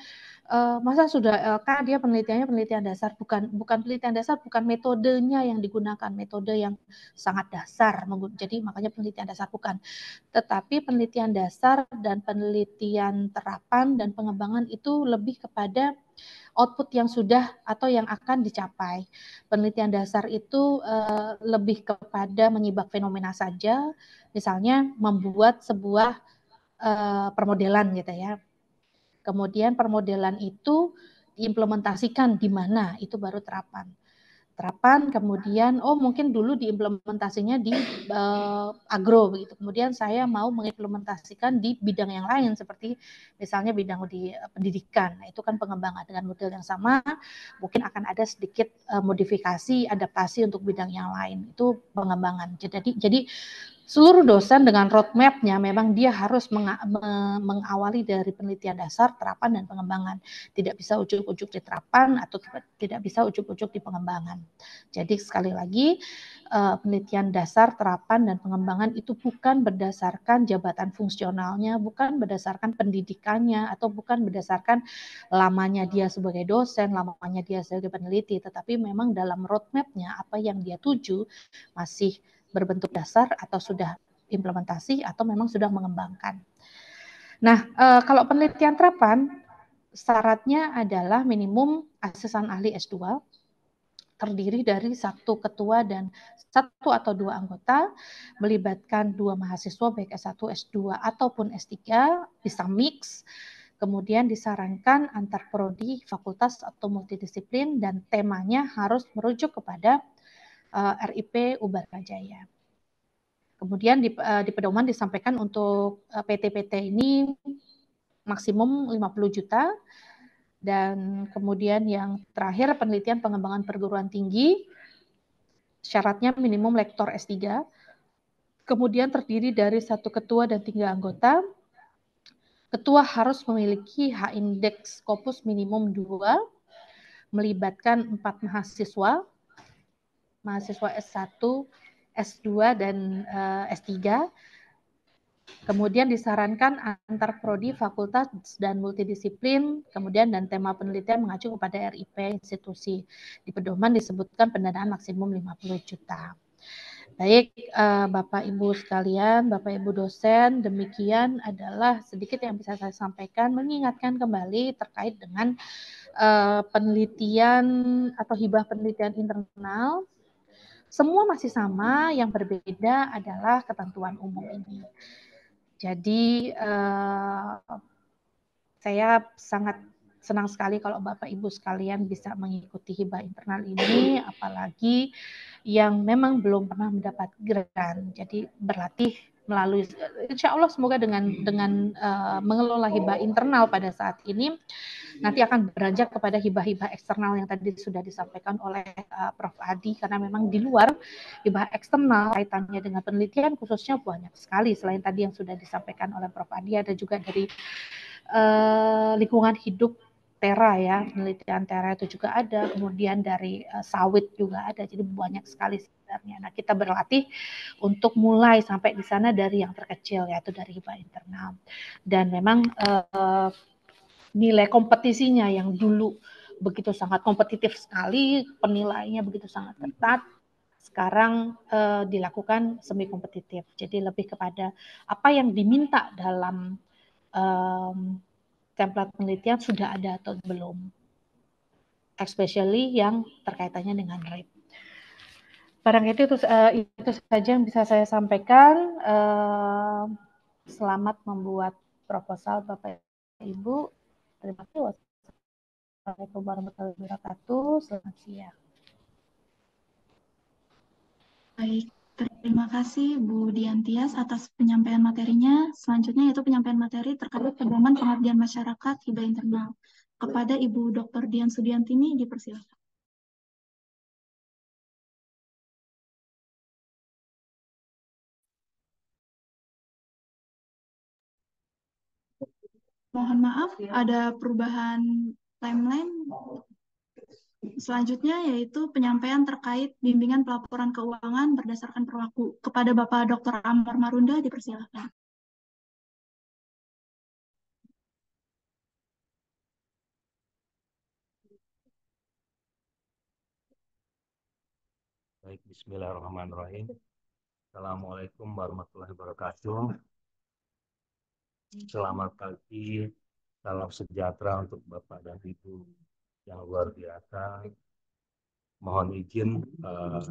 masa sudah LK dia penelitiannya penelitian dasar, bukan penelitian dasar, bukan metodenya yang digunakan, metode yang sangat dasar, jadi makanya penelitian dasar bukan. Tetapi penelitian dasar dan penelitian terapan dan pengembangan itu lebih kepada output yang sudah atau yang akan dicapai. Penelitian dasar itu lebih kepada menyibak fenomena saja, misalnya membuat sebuah permodelan gitu ya. Kemudian permodelan itu diimplementasikan di mana, itu baru terapan. Terapan kemudian, mungkin dulu diimplementasinya di agro begitu. Kemudian saya mau mengimplementasikan di bidang yang lain seperti misalnya bidang di pendidikan. Nah, itu kan pengembangan dengan model yang sama, mungkin akan ada sedikit modifikasi, adaptasi untuk bidang yang lain. Itu pengembangan. Jadi seluruh dosen dengan roadmap-nya memang dia harus mengawali dari penelitian dasar, terapan, dan pengembangan. Tidak bisa ujuk-ujuk di terapan atau tidak bisa ujuk-ujuk di pengembangan. Jadi sekali lagi, penelitian dasar, terapan, dan pengembangan itu bukan berdasarkan jabatan fungsionalnya, bukan berdasarkan pendidikannya, atau bukan berdasarkan lamanya dia sebagai dosen, lamanya dia sebagai peneliti, tetapi memang dalam roadmap-nya apa yang dia tuju masih berbentuk dasar atau sudah implementasi atau memang sudah mengembangkan. Nah, kalau penelitian terapan syaratnya adalah minimum asisten ahli S2 terdiri dari 1 ketua dan 1 atau 2 anggota, melibatkan 2 mahasiswa baik S1, S2 ataupun S3, bisa mix. Kemudian disarankan antar prodi, fakultas atau multidisiplin, dan temanya harus merujuk kepada RIP Ubara Jaya. Kemudian di pedoman disampaikan untuk PT-PT ini maksimum 50 juta. Dan kemudian yang terakhir penelitian pengembangan perguruan tinggi, syaratnya minimum lektor S3. Kemudian terdiri dari 1 ketua dan 3 anggota. Ketua harus memiliki H-index Scopus minimum 2, melibatkan 4 mahasiswa S1, S2, dan S3. Kemudian disarankan antar prodi, fakultas, dan multidisiplin, kemudian dan tema penelitian mengacu kepada RIP institusi. Di pedoman disebutkan pendanaan maksimum 50 juta. Baik, Bapak Ibu sekalian, Bapak Ibu dosen, demikian adalah sedikit yang bisa saya sampaikan, mengingatkan kembali terkait dengan penelitian atau hibah penelitian internal. Semua masih sama, yang berbeda adalah ketentuan umum ini. Jadi saya sangat senang sekali kalau Bapak Ibu sekalian bisa mengikuti hibah internal ini, apalagi yang memang belum pernah mendapat grant. Jadi berlatih melalui, insya Allah semoga dengan mengelola hibah internal pada saat ini, nanti akan beranjak kepada hibah-hibah eksternal yang tadi sudah disampaikan oleh Prof. Adi, karena memang di luar hibah eksternal kaitannya dengan penelitian khususnya banyak sekali. Selain tadi yang sudah disampaikan oleh Prof. Adi, ada juga dari lingkungan hidup Tera ya, penelitian Tera itu juga ada, kemudian dari sawit juga ada, jadi banyak sekali sebenarnya. Nah, kita berlatih untuk mulai sampai di sana dari yang terkecil, yaitu dari hibah internal. Dan memang nilai kompetisinya yang dulu begitu sangat kompetitif sekali, penilaiannya begitu sangat ketat, sekarang dilakukan semi kompetitif. Jadi lebih kepada apa yang diminta dalam template penelitian sudah ada atau belum, especially yang terkaitannya dengan RIP. Barang itu saja yang bisa saya sampaikan. Selamat membuat proposal Bapak Ibu. Terima kasih. Wassalamualaikum warahmatullahi wabarakatuh. Selamat siang. Baik, terima kasih Bu Diantias atas penyampaian materinya. Selanjutnya yaitu penyampaian materi terkait pedoman pengabdian masyarakat hibah internal. Kepada Ibu Dr. Dian Sudiantini dipersilakan. Mohon maaf, ada perubahan timeline. Selanjutnya yaitu penyampaian terkait bimbingan pelaporan keuangan berdasarkan perlaku. Kepada Bapak Dr. Amar Marunda dipersilakan. Baik, bismillahirrahmanirrahim. Assalamualaikum warahmatullahi wabarakatuh. Selamat pagi, salam sejahtera untuk Bapak dan Ibu yang luar biasa. Mohon izin,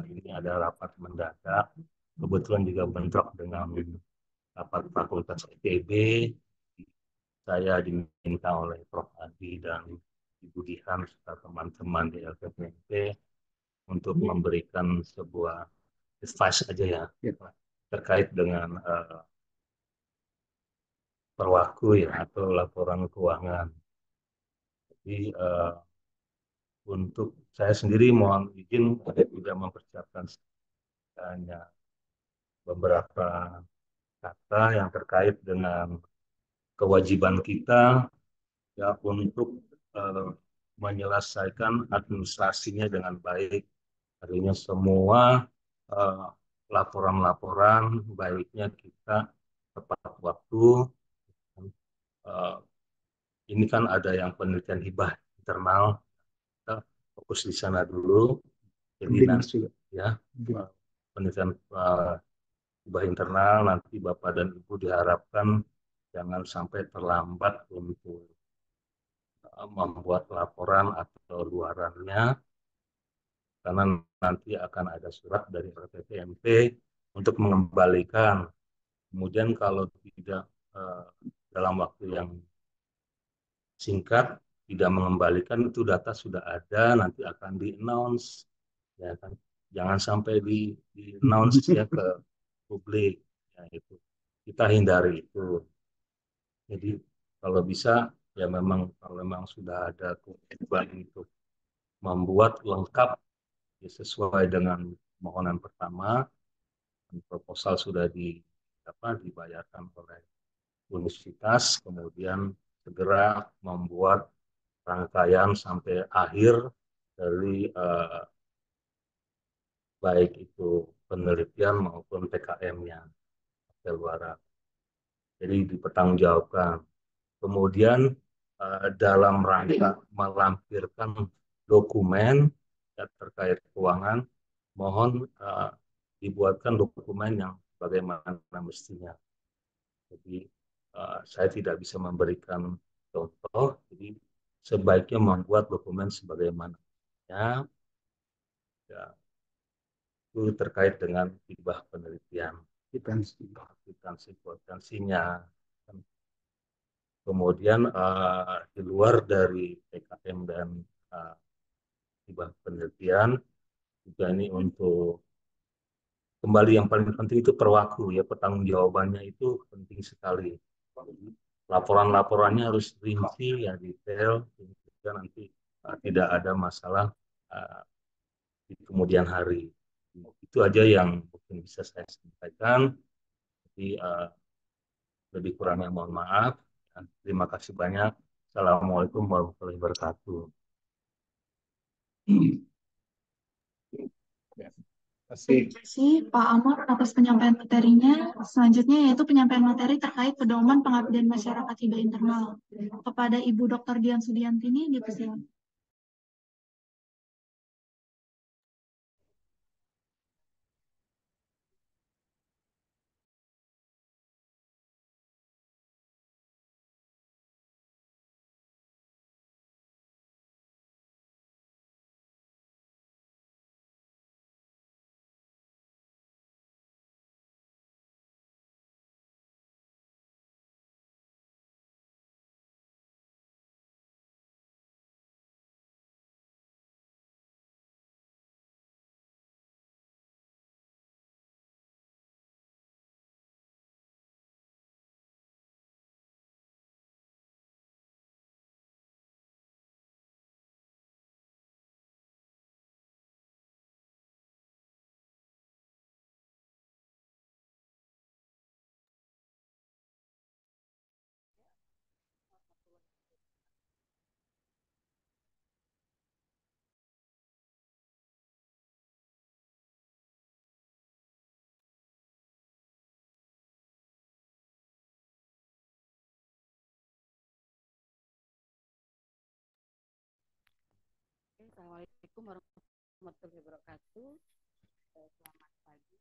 ini ada rapat mendadak. Kebetulan juga bentrok dengan rapat Fakultas IPB. Saya diminta oleh Prof. Adi dan Ibu Dihan serta teman-teman di LPPMP untuk memberikan sebuah advice aja ya, terkait dengan perwaku ya atau laporan keuangan. Jadi untuk saya sendiri mohon izin saya tidak mempersiapkan hanya beberapa kata yang terkait dengan kewajiban kita ya untuk menyelesaikan administrasinya dengan baik. Artinya semua laporan-laporan baiknya kita tepat waktu. Ini kan ada yang penelitian hibah internal, kita fokus di sana dulu. Jadi nanti ya penelitian hibah internal nanti Bapak dan Ibu diharapkan jangan sampai terlambat untuk membuat laporan atau luarannya, karena nanti akan ada surat dari LPPMP untuk mengembalikan. Kemudian kalau tidak dalam waktu yang singkat tidak mengembalikan, itu data sudah ada, nanti akan di-announce, ya kan? Jangan sampai di-announce ya ke publik, ya itu. Kita hindari itu. Jadi kalau bisa ya memang kalau memang sudah ada kewajiban untuk membuat lengkap ya, sesuai dengan permohonan pertama, proposal sudah dibayarkan oleh universitas, kemudian segera membuat rangkaian sampai akhir dari baik itu penelitian maupun PKM-nya keluaran. Jadi dipertanggungjawabkan. Kemudian dalam rangka melampirkan dokumen ya, terkait keuangan, mohon dibuatkan dokumen yang bagaimana mestinya. Jadi saya tidak bisa memberikan contoh, jadi sebaiknya membuat dokumen sebagaimana ya, itu terkait dengan hibah penelitian, potensinya. Kemudian di luar dari PKM dan hibah penelitian, juga ini untuk kembali yang paling penting itu perwaku ya, pertanggungjawabannya itu penting sekali. Laporan-laporannya harus rinci ya, detail, sehingga nanti tidak ada masalah di kemudian hari. Itu aja yang mungkin bisa saya sampaikan. Jadi lebih kurangnya mohon maaf. Terima kasih banyak. Assalamualaikum warahmatullahi wabarakatuh. Terima kasih Pak Amor atas penyampaian materinya. Selanjutnya yaitu penyampaian materi terkait pedoman pengabdian masyarakat hibah internal. Kepada Ibu Dr. Dian Sudiantini dipersilakan. Assalamualaikum warahmatullahi wabarakatuh. Selamat pagi.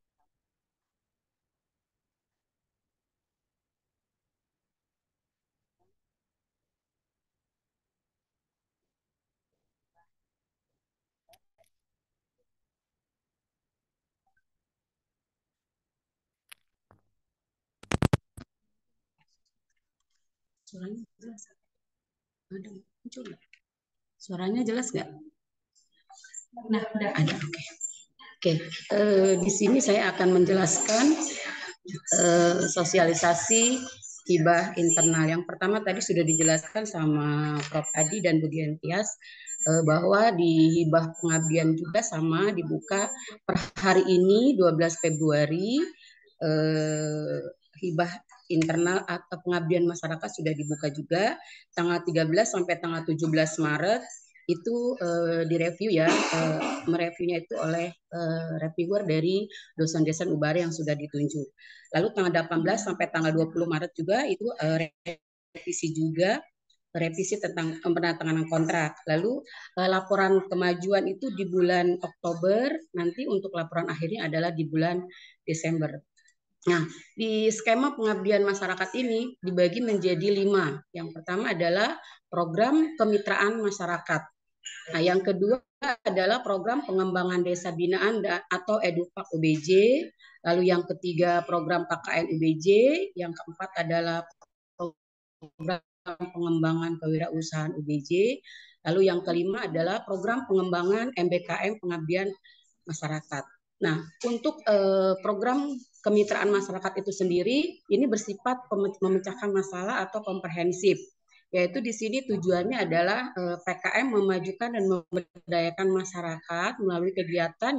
Suaranya jelas? Aduh, muncul nggak? Suaranya jelas nggak? Nah, udah ada. Oke. Di sini saya akan menjelaskan sosialisasi hibah internal. Yang pertama tadi sudah dijelaskan sama Prof. Adi dan Bu Dian Tias bahwa di hibah pengabdian juga sama dibuka per hari ini 12 Februari hibah internal atau pengabdian masyarakat sudah dibuka juga tanggal 13 sampai tanggal 17 Maret itu direview ya, mereviewnya itu oleh reviewer dari dosen-dosen UBARE yang sudah ditunjuk. Lalu tanggal 18 sampai tanggal 20 Maret juga itu revisi juga, revisi tentang penandatanganan kontrak. Lalu laporan kemajuan itu di bulan Oktober, nanti untuk laporan akhirnya adalah di bulan Desember. Nah, di skema pengabdian masyarakat ini dibagi menjadi 5. Yang pertama adalah program kemitraan masyarakat. Nah, yang kedua adalah program pengembangan desa binaan atau EduPak UBJ. Lalu yang ketiga program KKN UBJ. Yang keempat adalah program pengembangan kewirausahaan UBJ. Lalu yang kelima adalah program pengembangan MBKM pengabdian masyarakat. Nah, untuk program kemitraan masyarakat itu sendiri ini bersifat memecahkan masalah atau komprehensif. Yaitu di sini tujuannya adalah PKM memajukan dan memberdayakan masyarakat melalui kegiatan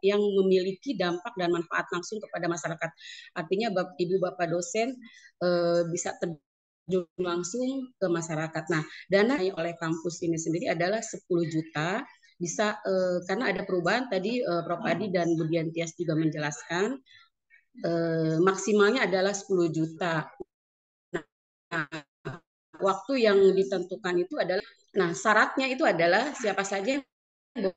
yang memiliki dampak dan manfaat langsung kepada masyarakat. Artinya Ibu Bapak dosen bisa terjun langsung ke masyarakat. Nah, dana yang oleh kampus ini sendiri adalah 10 juta. Bisa karena ada perubahan tadi Prof. Adi dan Bu Dian Tias juga menjelaskan maksimalnya adalah 10 juta. Nah, waktu yang ditentukan itu adalah, nah syaratnya itu adalah siapa saja yang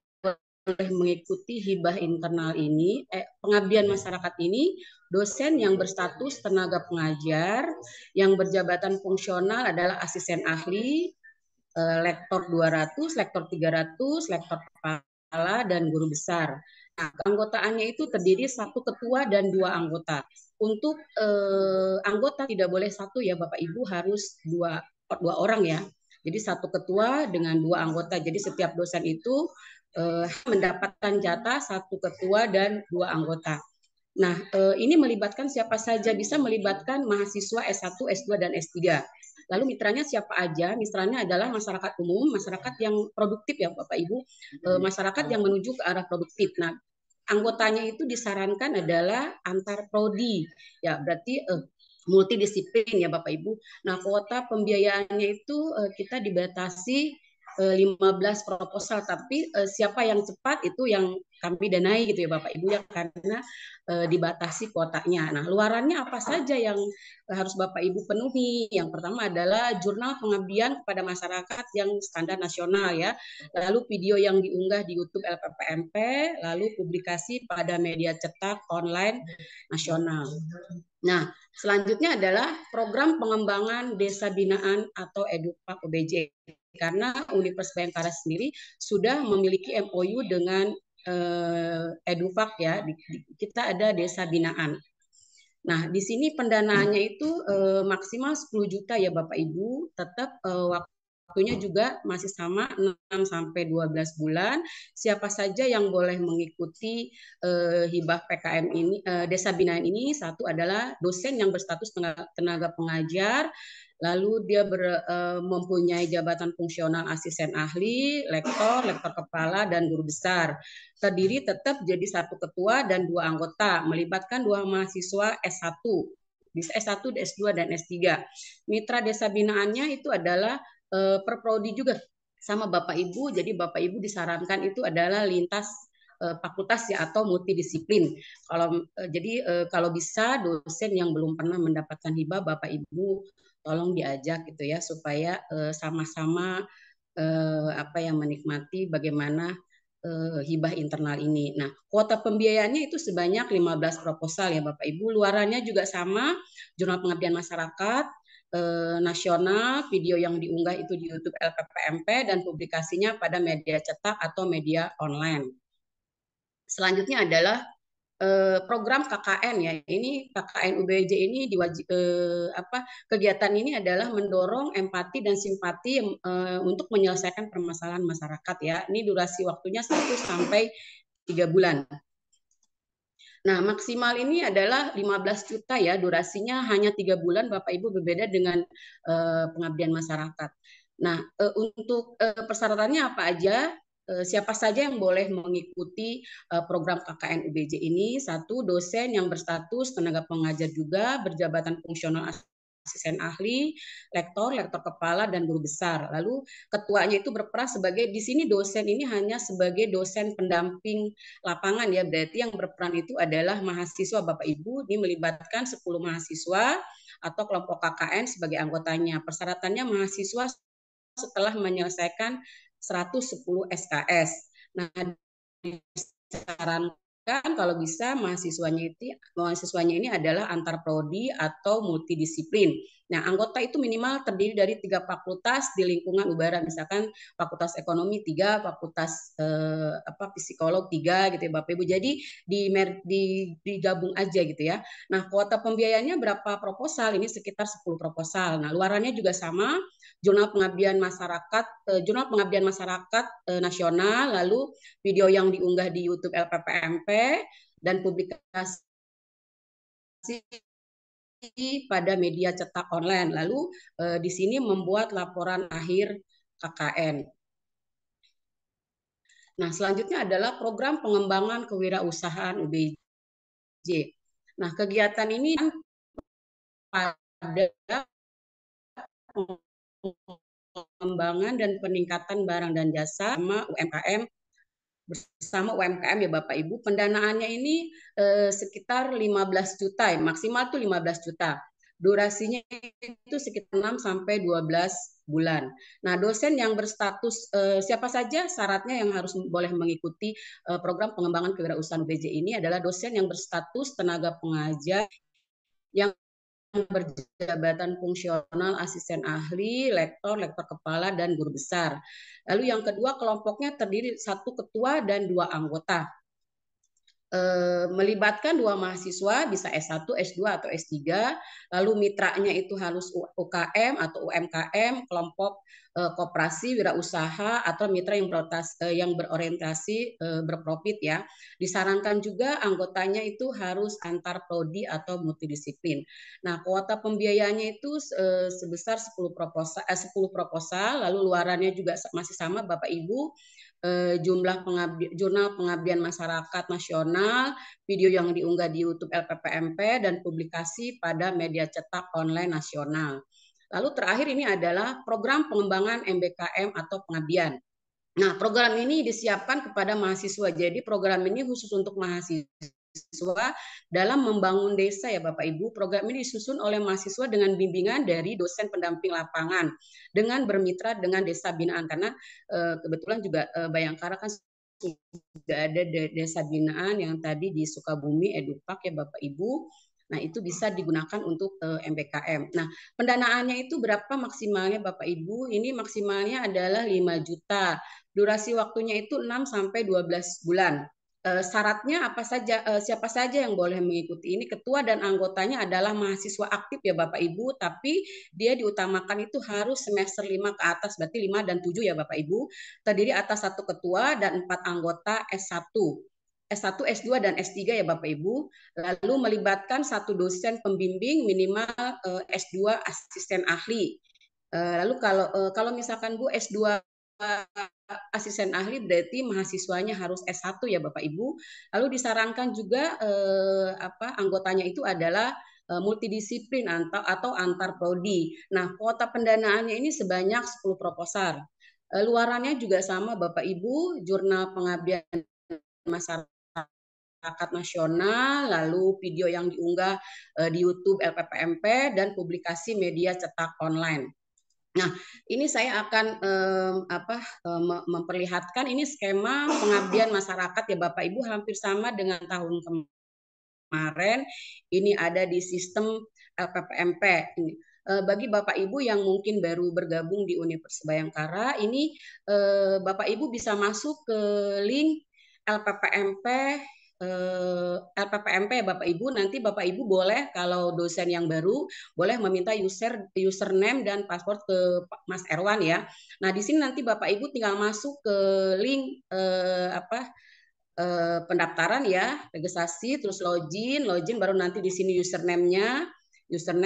boleh mengikuti hibah internal ini, pengabdian masyarakat ini, dosen yang berstatus tenaga pengajar, yang berjabatan fungsional adalah asisten ahli, lektor 200, lektor 300, lektor kepala, dan guru besar. Nah, keanggotaannya itu terdiri 1 ketua dan 2 anggota. Untuk anggota tidak boleh 1 ya Bapak Ibu, harus dua orang ya. Jadi 1 ketua dengan 2 anggota. Jadi setiap dosen itu mendapatkan jatah 1 ketua dan 2 anggota. Nah, ini melibatkan siapa saja, bisa melibatkan mahasiswa S1, S2, dan S3. Lalu mitranya siapa aja? Mitranya adalah masyarakat umum, masyarakat yang produktif ya Bapak Ibu, masyarakat yang menuju ke arah produktif. Nah, anggotanya itu disarankan adalah antar prodi. Ya, berarti multidisiplin ya Bapak Ibu. Nah, kuota pembiayaannya itu kita dibatasi 15 proposal, tapi siapa yang cepat itu yang kami danai gitu ya Bapak Ibu ya, karena dibatasi kuotanya. Nah, luarannya apa saja yang harus Bapak Ibu penuhi? Yang pertama adalah jurnal pengabdian kepada masyarakat yang standar nasional ya, lalu video yang diunggah di YouTube LPPMP, lalu publikasi pada media cetak online nasional. Nah, selanjutnya adalah program pengembangan desa binaan atau EduPak UBJ. Karena Universitas Bhayangkara sendiri sudah memiliki MOU dengan EduPak ya, kita ada desa binaan. Nah, di sini pendanaannya itu maksimal 10 juta ya Bapak Ibu, tetap waktunya juga masih sama 6 sampai 12 bulan. Siapa saja yang boleh mengikuti hibah PKM ini, desa binaan ini, satu adalah dosen yang berstatus tenaga pengajar, lalu dia mempunyai jabatan fungsional asisten ahli, lektor kepala, dan guru besar. Terdiri tetap jadi satu ketua dan 2 anggota, melibatkan 2 mahasiswa S1, bisa S1, S2, dan S3. Mitra desa binaannya itu adalah per prodi juga sama Bapak Ibu, jadi Bapak Ibu disarankan itu adalah lintas fakultas ya atau multidisiplin. Kalau bisa dosen yang belum pernah mendapatkan hibah Bapak Ibu tolong diajak gitu ya supaya sama-sama menikmati bagaimana hibah internal ini. Nah, kuota pembiayaannya itu sebanyak 15 proposal ya Bapak Ibu. Luarannya juga sama, jurnal pengabdian masyarakat nasional, video yang diunggah itu di YouTube LPPMP dan publikasinya pada media cetak atau media online. Selanjutnya adalah program KKN ya. Ini KKN UBJ ini kegiatan ini adalah mendorong empati dan simpati untuk menyelesaikan permasalahan masyarakat ya. Ini durasi waktunya 1 sampai 3 bulan. Nah, maksimal ini adalah 15 juta ya, durasinya hanya 3 bulan Bapak Ibu, berbeda dengan pengabdian masyarakat. Nah, untuk persyaratannya apa aja? Siapa saja yang boleh mengikuti program KKN UBJ ini? 1, dosen yang berstatus tenaga pengajar juga, berjabatan fungsional asisten ahli, lektor kepala, dan guru besar. Lalu ketuanya itu berperan sebagai, di sini dosen ini hanya sebagai dosen pendamping lapangan ya, berarti yang berperan itu adalah mahasiswa Bapak Ibu, ini melibatkan 10 mahasiswa atau kelompok KKN sebagai anggotanya. Persyaratannya mahasiswa setelah menyelesaikan 110 SKS. Nah, disarankan kalau bisa mahasiswanya ini adalah antar prodi atau multidisiplin. Nah, anggota itu minimal terdiri dari 3 fakultas di lingkungan UBARA, misalkan fakultas ekonomi 3, fakultas psikolog 3 gitu ya Bapak Ibu. Jadi digabung aja gitu ya. Nah, kuota pembiayaannya berapa proposal? Ini sekitar 10 proposal. Nah, luarannya juga sama, jurnal pengabdian masyarakat nasional, lalu video yang diunggah di YouTube LPPMP dan publikasi pada media cetak online. Lalu di sini membuat laporan akhir KKN. Nah, selanjutnya adalah program pengembangan kewirausahaan UBJ. Nah, kegiatan ini pada pengembangan dan peningkatan barang dan jasa bersama UMKM ya Bapak Ibu. Pendanaannya ini sekitar 15 juta ya, maksimal tuh 15 juta. Durasinya itu sekitar 6 sampai 12 bulan. Nah, dosen yang berstatus siapa saja syaratnya yang harus boleh mengikuti program pengembangan kewirausahaan UBJ ini adalah dosen yang berstatus tenaga pengajar yang berjabatan fungsional asisten ahli, lektor kepala, dan guru besar. Lalu yang kedua, kelompoknya terdiri 1 ketua dan 2 anggota. Melibatkan 2 mahasiswa, bisa S1, S2, atau S3. Lalu mitranya itu harus UKM atau UMKM, kelompok koperasi, wirausaha atau mitra yang berorientasi berprofit ya. Disarankan juga anggotanya itu harus antar prodi atau multidisiplin. Nah, kuota pembiayaannya itu sebesar 10 proposal, lalu luarannya juga masih sama Bapak Ibu. Jumlah jurnal pengabdian masyarakat nasional, video yang diunggah di YouTube LPPMP, dan publikasi pada media cetak online nasional. Lalu terakhir ini adalah program pengembangan MBKM atau pengabdian. Nah, program ini disiapkan kepada mahasiswa. Jadi program ini khusus untuk mahasiswa dalam membangun desa ya Bapak Ibu. Program ini disusun oleh mahasiswa dengan bimbingan dari dosen pendamping lapangan dengan bermitra dengan desa binaan, karena kebetulan juga Bayangkara kan sudah ada desa binaan yang tadi di Sukabumi Edupak ya Bapak Ibu. Nah, itu bisa digunakan untuk MBKM. Nah, pendanaannya itu berapa maksimalnya Bapak Ibu? Ini maksimalnya adalah 5 juta. Durasi waktunya itu 6 sampai 12 bulan. Syaratnya apa saja, siapa saja yang boleh mengikuti ini? Ketua dan anggotanya adalah mahasiswa aktif ya Bapak Ibu, tapi dia diutamakan itu harus semester 5 ke atas, berarti 5 dan 7 ya Bapak Ibu. Terdiri atas 1 ketua dan 4 anggota S1. S1, S2, dan S3 ya Bapak Ibu. Lalu melibatkan 1 dosen pembimbing minimal S2 asisten ahli. Lalu kalau misalkan Bu S2 asisten ahli berarti mahasiswanya harus S1 ya Bapak Ibu. Lalu disarankan juga anggotanya itu adalah multidisiplin atau antar prodi. Nah, kuota pendanaannya ini sebanyak 10 proposal. Luarannya juga sama Bapak Ibu, jurnal pengabdian masyarakat nasional, lalu video yang diunggah di YouTube LPPMP, dan publikasi media cetak online. Nah, ini saya akan memperlihatkan ini skema pengabdian masyarakat ya Bapak Ibu, hampir sama dengan tahun kemarin. Ini ada di sistem LPPMP. Bagi Bapak Ibu yang mungkin baru bergabung di Universitas Bayangkara, ini Bapak Ibu bisa masuk ke link LPPMP LPPMP Bapak Ibu. Nanti Bapak Ibu boleh, kalau dosen yang baru, boleh meminta username dan password ke Mas Erwan ya. Nah, di sini nanti Bapak Ibu tinggal masuk ke link pendaftaran ya, registrasi, terus login, baru nanti di sini username-nya,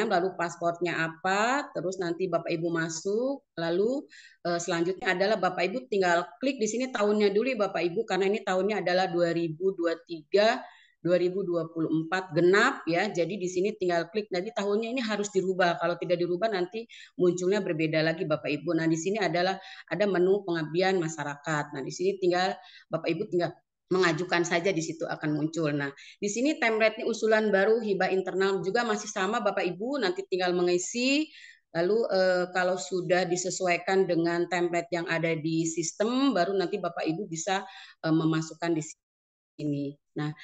lalu passwordnya apa, terus nanti Bapak Ibu masuk, lalu selanjutnya adalah Bapak Ibu tinggal klik di sini tahunnya dulu Bapak Ibu, karena ini tahunnya adalah 2023 2024 genap ya. Jadi di sini tinggal klik, nanti tahunnya ini harus dirubah. Kalau tidak dirubah nanti munculnya berbeda lagi Bapak Ibu. Nah, di sini adalah ada menu pengabdian masyarakat. Nah, di sini tinggal Bapak Ibu tinggal mengajukan saja, di situ akan muncul. Nah, di sini template usulan baru hibah internal juga masih sama Bapak Ibu, nanti tinggal mengisi. Lalu kalau sudah disesuaikan dengan template yang ada di sistem, baru nanti Bapak Ibu bisa memasukkan di sini. Nah,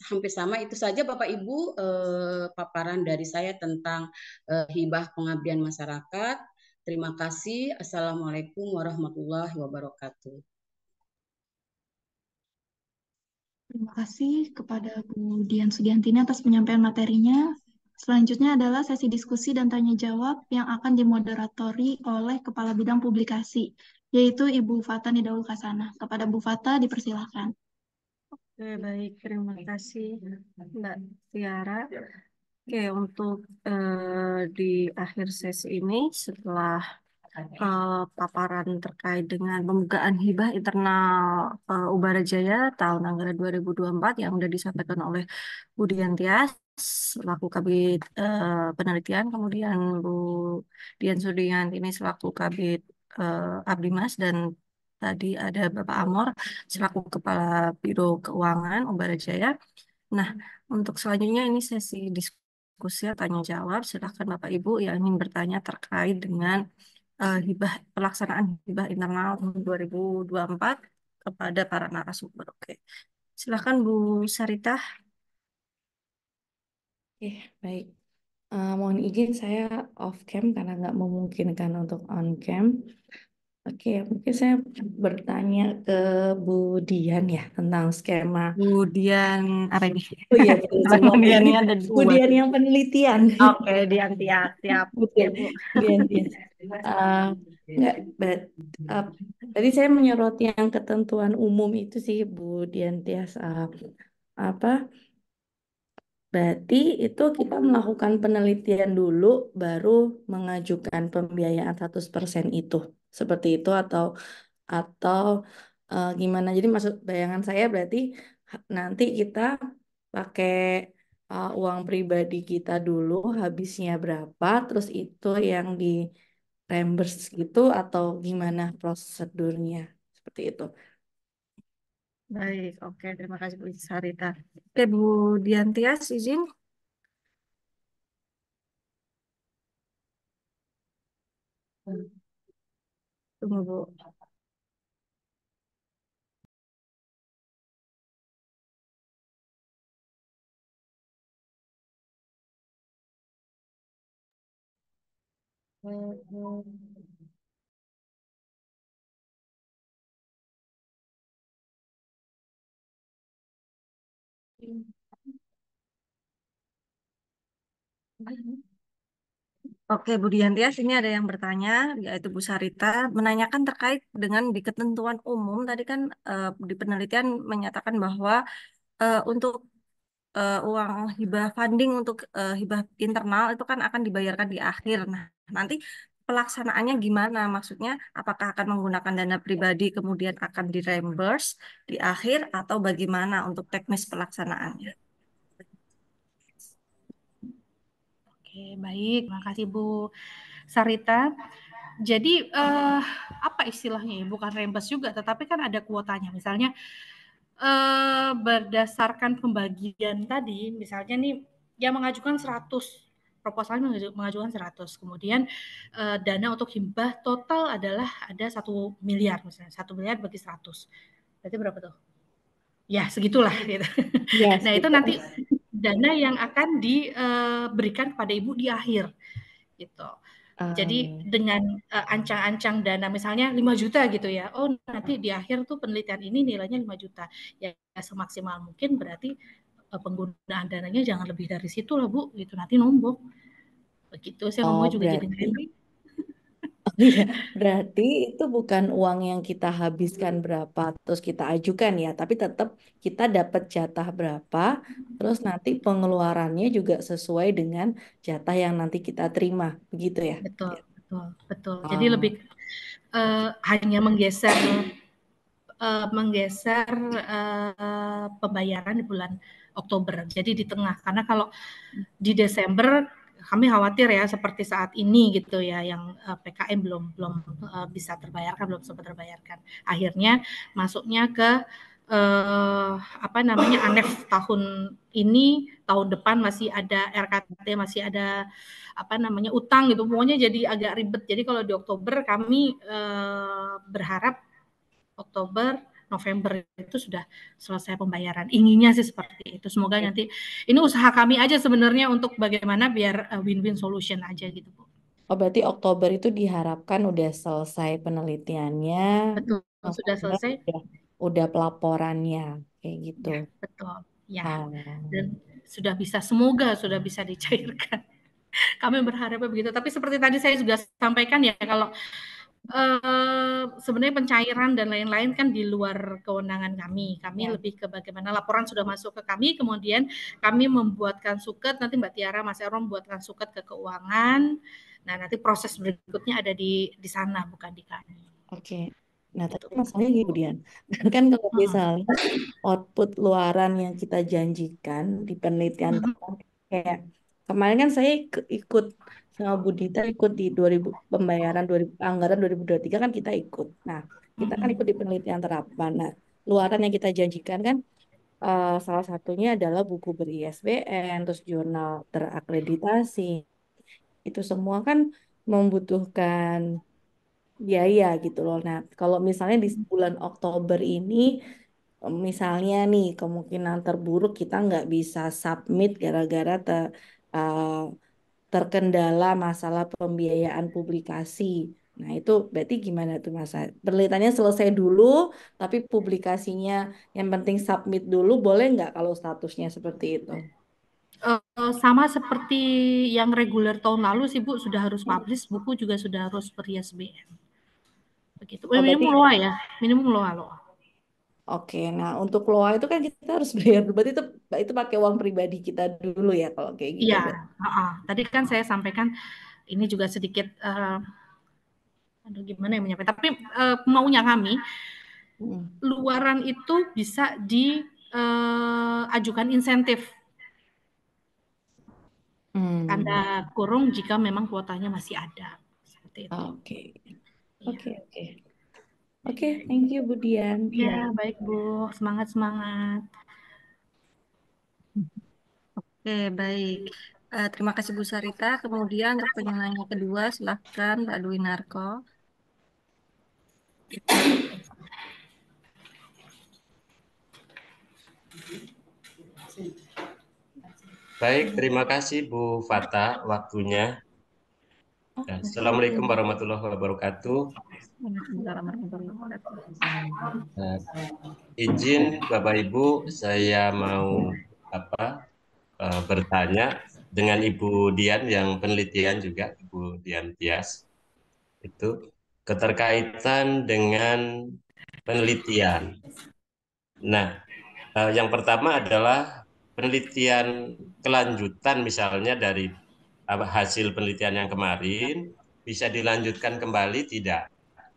hampir sama itu saja Bapak Ibu paparan dari saya tentang hibah pengabdian masyarakat. Terima kasih. Assalamualaikum warahmatullahi wabarakatuh. Terima kasih kepada Bu Dian Sugiantini atas penyampaian materinya. Selanjutnya adalah sesi diskusi dan tanya jawab yang akan dimoderatori oleh Kepala Bidang Publikasi, yaitu Ibu Fata Nidaul Kasana. Kepada Bu Fata dipersilahkan. Oke, baik. Terima kasih Mbak Tiara. Oke, untuk di akhir sesi ini, setelah paparan terkait dengan pembukaan hibah internal Ubara Jaya tahun anggaran 2024 yang sudah disampaikan oleh Bu Dian Tias selaku Kabid Penelitian, kemudian Bu Dian Sudiantini selaku Kabid Abdimas, dan tadi ada Bapak Amor selaku Kepala Biro Keuangan Ubara Jaya. Nah, untuk selanjutnya ini sesi diskusi tanya jawab. Silakan Bapak Ibu yang ingin bertanya terkait dengan pelaksanaan hibah internal tahun 2024 kepada para narasumber. Oke. Silakan Bu Sarita. Oke, baik. Mohon izin saya off cam karena nggak memungkinkan untuk on cam. Oke, mungkin saya bertanya ke Bu Dian ya tentang skema. Kemudian apa ini? Oh iya, betul semua Bu. Kemudian Ini ini ada Bu dua. Dian yang penelitian. Oke, Dian Tias, siap. Bu Oke, Dian, Bu. Bu Dian, Dian. Eh, enggak, eh, tadi saya menyoroti yang ketentuan umum itu sih Bu Dian Tias. Apa? Berarti itu kita melakukan penelitian dulu, baru mengajukan pembiayaan 100% itu. Seperti itu atau gimana? Jadi maksud bayangan saya berarti nanti kita pakai uang pribadi kita dulu, habisnya berapa, terus itu yang di reimburse gitu atau gimana prosedurnya? Seperti itu. Baik, oke. Terima kasih Bu Sarita. Oke, Bu Dian Tias, izin. Tunggu, Bu. Oke, Bu Diantias, ini ada yang bertanya, yaitu Bu Sarita, menanyakan terkait dengan di ketentuan umum, tadi kan di penelitian menyatakan bahwa untuk uang hibah funding untuk hibah internal itu kan akan dibayarkan di akhir. Nah, nanti pelaksanaannya gimana? Maksudnya, apakah akan menggunakan dana pribadi kemudian akan di reimburse di akhir atau bagaimana untuk teknis pelaksanaannya? Oke, baik. Makasih Bu Sarita. Jadi apa istilahnya ya? Bukan reimburse juga, tetapi kan ada kuotanya. Misalnya berdasarkan pembagian tadi, misalnya nih yang mengajukan 100, proposalnya mengajukan 100, kemudian dana untuk hibah total adalah ada 1 miliar misalnya, 1 miliar bagi 100, berarti berapa tuh? Ya segitulah gitu. Yes, Nah itu gitu. nanti dana yang akan diberikan kepada ibu di akhir gitu. Jadi dengan ancang-ancang dana misalnya 5 juta gitu ya. Oh, nanti di akhir tuh penelitian ini nilainya 5 juta. Ya semaksimal mungkin berarti penggunaan dananya jangan lebih dari situ lah Bu, gitu nanti nombok. Begitu saya Oh, ngomong juga jadi berarti ngeri. iya, berarti itu bukan uang yang kita habiskan berapa terus kita ajukan ya, tapi tetap kita dapat jatah berapa, terus nanti pengeluarannya juga sesuai dengan jatah yang nanti kita terima, begitu ya? Betul, betul, betul. Jadi Oh, lebih hanya menggeser pembayaran di bulan Oktober. Jadi di tengah, karena kalau di Desember kami khawatir ya seperti saat ini gitu ya, yang PKM belum belum bisa terbayarkan, belum sempat terbayarkan. Akhirnya masuknya ke apa namanya ANEF tahun ini, tahun depan masih ada RKT, masih ada apa namanya utang gitu. Pokoknya jadi agak ribet. Jadi kalau di Oktober kami berharap Oktober, November itu sudah selesai pembayaran. Inginnya sih seperti itu. Semoga nanti ini usaha kami aja sebenarnya untuk bagaimana biar win-win solution aja gitu, Bu. oh berarti Oktober itu diharapkan udah selesai penelitiannya, Betul, sudah November selesai. udah pelaporannya, kayak gitu. Ya, betul. Ya. Oh, Dan sudah bisa, semoga sudah bisa dicairkan. Kami berharapnya begitu. Tapi seperti tadi saya juga sampaikan ya, kalau sebenarnya pencairan dan lain-lain kan di luar kewenangan kami. Kami ya, lebih ke bagaimana laporan sudah masuk ke kami, kemudian kami membuatkan suket, nanti Mbak Tiara, Mas Erom membuatkan suket ke keuangan. Nah, nanti proses berikutnya ada di sana, bukan di kami. oke. Nah, Gitu. tapi masalahnya gini, Dian. Kan kalau misalnya output luaran yang kita janjikan di penelitian teman, kayak kemarin kan saya ikut sama Budita ikut di 2000 pembayaran 2000 anggaran 2023 kan kita ikut. Nah, kita kan ikut di penelitian terapan. Nah, luaran yang kita janjikan kan salah satunya adalah buku ber-ISBN, terus jurnal terakreditasi. Itu semua kan membutuhkan biaya gitu loh. Nah, kalau misalnya di bulan Oktober ini, misalnya nih kemungkinan terburuk kita nggak bisa submit gara-gara terkendala masalah pembiayaan publikasi. Nah, itu berarti gimana tuh Mas? Penelitiannya selesai dulu, tapi publikasinya yang penting submit dulu, boleh nggak kalau statusnya seperti itu? Sama seperti yang reguler tahun lalu sih Bu, sudah harus publish, buku juga sudah harus per-ISBN. Begitu. Oh, berarti Minimum LOA ya, minimum LOA. oke. Nah, untuk LOA itu kan kita harus bayar dulu. Berarti itu pakai uang pribadi kita dulu ya kalau kayak gitu. Iya, tadi kan saya sampaikan ini juga sedikit aduh gimana ya menyampaikan, tapi maunya kami luaran itu bisa diajukan insentif. Anda kurung jika memang kuotanya masih ada. Seperti itu. Oke. Oke, thank you Bu Dian. Ya, baik Bu. Semangat. Oke, baik. Terima kasih Bu Sarita. Kemudian untuk penanya kedua, silahkan Mbak Dwi Narko. Baik, terima kasih Bu Fata waktunya. Assalamualaikum warahmatullahi wabarakatuh. Izin Bapak Ibu, saya mau bertanya dengan Ibu Dian yang penelitian juga, Ibu Dian Tias, itu keterkaitan dengan penelitian. Nah, yang pertama adalah penelitian kelanjutan, misalnya dari hasil penelitian yang kemarin bisa dilanjutkan kembali tidak?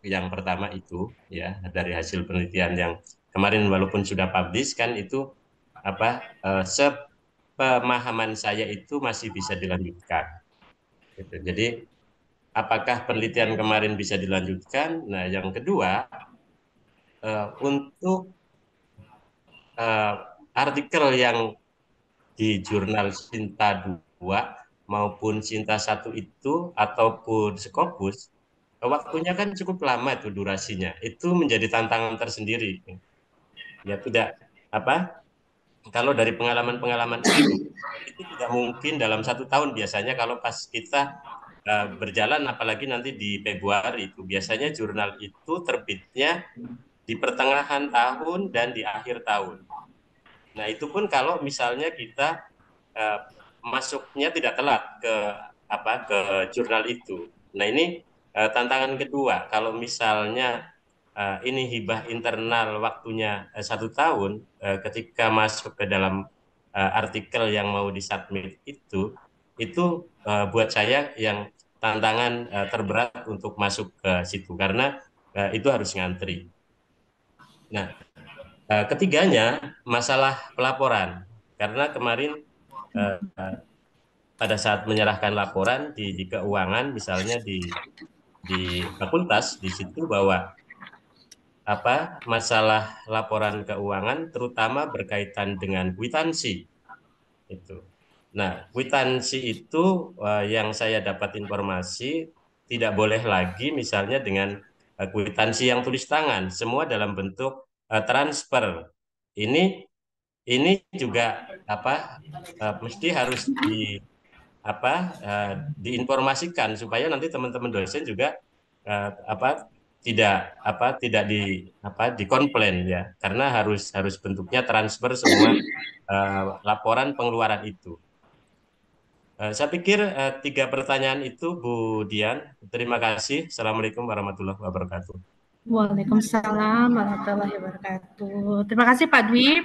Yang pertama itu ya, dari hasil penelitian yang kemarin walaupun sudah publish kan itu sepemahaman saya itu masih bisa dilanjutkan gitu. Jadi apakah penelitian kemarin bisa dilanjutkan? Nah, yang kedua untuk artikel yang di jurnal Sinta 2 maupun Sinta 1 itu ataupun Scopus, waktunya kan cukup lama itu durasinya. Itu menjadi tantangan tersendiri. Ya tidak kalau dari pengalaman-pengalaman itu tidak mungkin dalam 1 tahun biasanya kalau pas kita berjalan, apalagi nanti di Februari itu biasanya jurnal itu terbitnya di pertengahan tahun dan di akhir tahun. Nah, itu pun kalau misalnya kita masuknya tidak telat ke jurnal itu. Nah, ini tantangan kedua. Kalau misalnya ini hibah internal waktunya 1 tahun, ketika masuk ke dalam artikel yang mau disubmit itu buat saya yang tantangan terberat untuk masuk ke situ karena itu harus ngantri. Nah, ketiganya masalah pelaporan, karena kemarin pada saat menyerahkan laporan di keuangan misalnya di fakultas di situ bahwa masalah laporan keuangan terutama berkaitan dengan kwitansi itu. Nah, kwitansi itu yang saya dapat informasi tidak boleh lagi misalnya dengan kwitansi yang tulis tangan, semua dalam bentuk transfer. Ini juga mesti harus diinformasikan supaya nanti teman-teman dosen juga tidak dikomplain ya, karena harus bentuknya transfer semua laporan pengeluaran itu. Saya pikir 3 pertanyaan itu Bu Dian. Terima kasih. Assalamualaikum warahmatullahi wabarakatuh. Waalaikumsalam warahmatullahi wabarakatuh. Terima kasih Pak Dwi.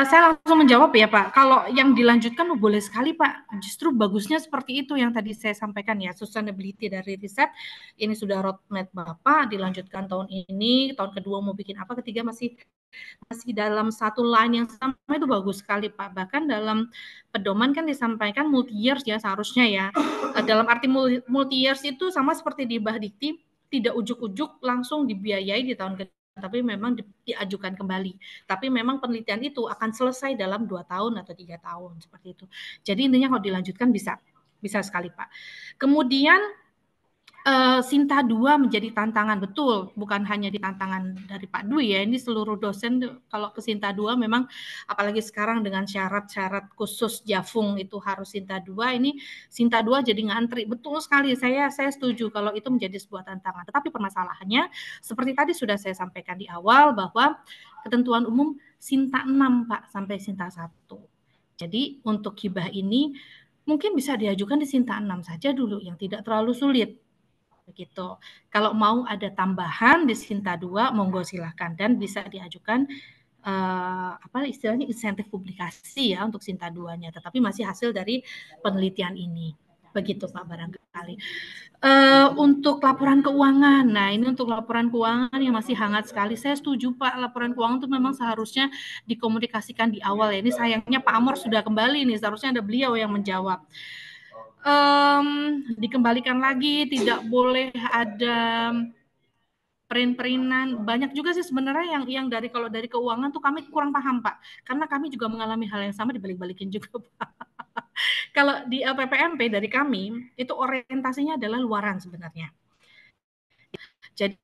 Saya langsung menjawab ya Pak. Kalau yang dilanjutkan boleh sekali Pak. Justru bagusnya seperti itu yang tadi saya sampaikan ya. Sustainability dari riset ini sudah roadmap Bapak, dilanjutkan tahun ini, tahun kedua mau bikin apa, ketiga masih dalam satu line yang sama, itu bagus sekali Pak. Bahkan dalam pedoman kan disampaikan multi years ya seharusnya ya. Dalam arti multi years itu sama seperti di Bahdikti, tidak ujuk-ujuk langsung dibiayai di tahun kedua, tapi memang diajukan kembali. Tapi memang penelitian itu akan selesai dalam 2 tahun atau 3 tahun seperti itu. Jadi intinya kalau dilanjutkan bisa sekali Pak. Kemudian Sinta 2 menjadi tantangan, betul, bukan hanya di tantangan dari Pak Dwi ya, ini seluruh dosen kalau ke Sinta 2 memang apalagi sekarang dengan syarat-syarat khusus Jafung itu harus Sinta 2, ini Sinta 2 jadi ngantri, betul sekali, saya setuju kalau itu menjadi sebuah tantangan, tetapi permasalahannya seperti tadi sudah saya sampaikan di awal bahwa ketentuan umum Sinta 6 Pak sampai Sinta 1. Jadi untuk hibah ini mungkin bisa diajukan di Sinta 6 saja dulu yang tidak terlalu sulit. Begitu. Kalau mau ada tambahan di Sinta 2, monggo silahkan dan bisa diajukan apa istilahnya insentif publikasi ya untuk Sinta 2-nya, tetapi masih hasil dari penelitian ini. Begitu Pak barangkali. Untuk laporan keuangan, nah ini untuk laporan keuangan yang masih hangat sekali. Saya setuju Pak, laporan keuangan itu memang seharusnya dikomunikasikan di awal ya. Ini sayangnya Pak Amor sudah kembali nih, seharusnya ada beliau yang menjawab. Dikembalikan lagi, tidak boleh ada print-printan. Banyak juga sih sebenarnya yang kalau dari keuangan tuh kami kurang paham Pak, karena kami juga mengalami hal yang sama dibalik-balikin juga Pak. Kalau di LPPMP dari kami itu orientasinya adalah luaran sebenarnya. Jadi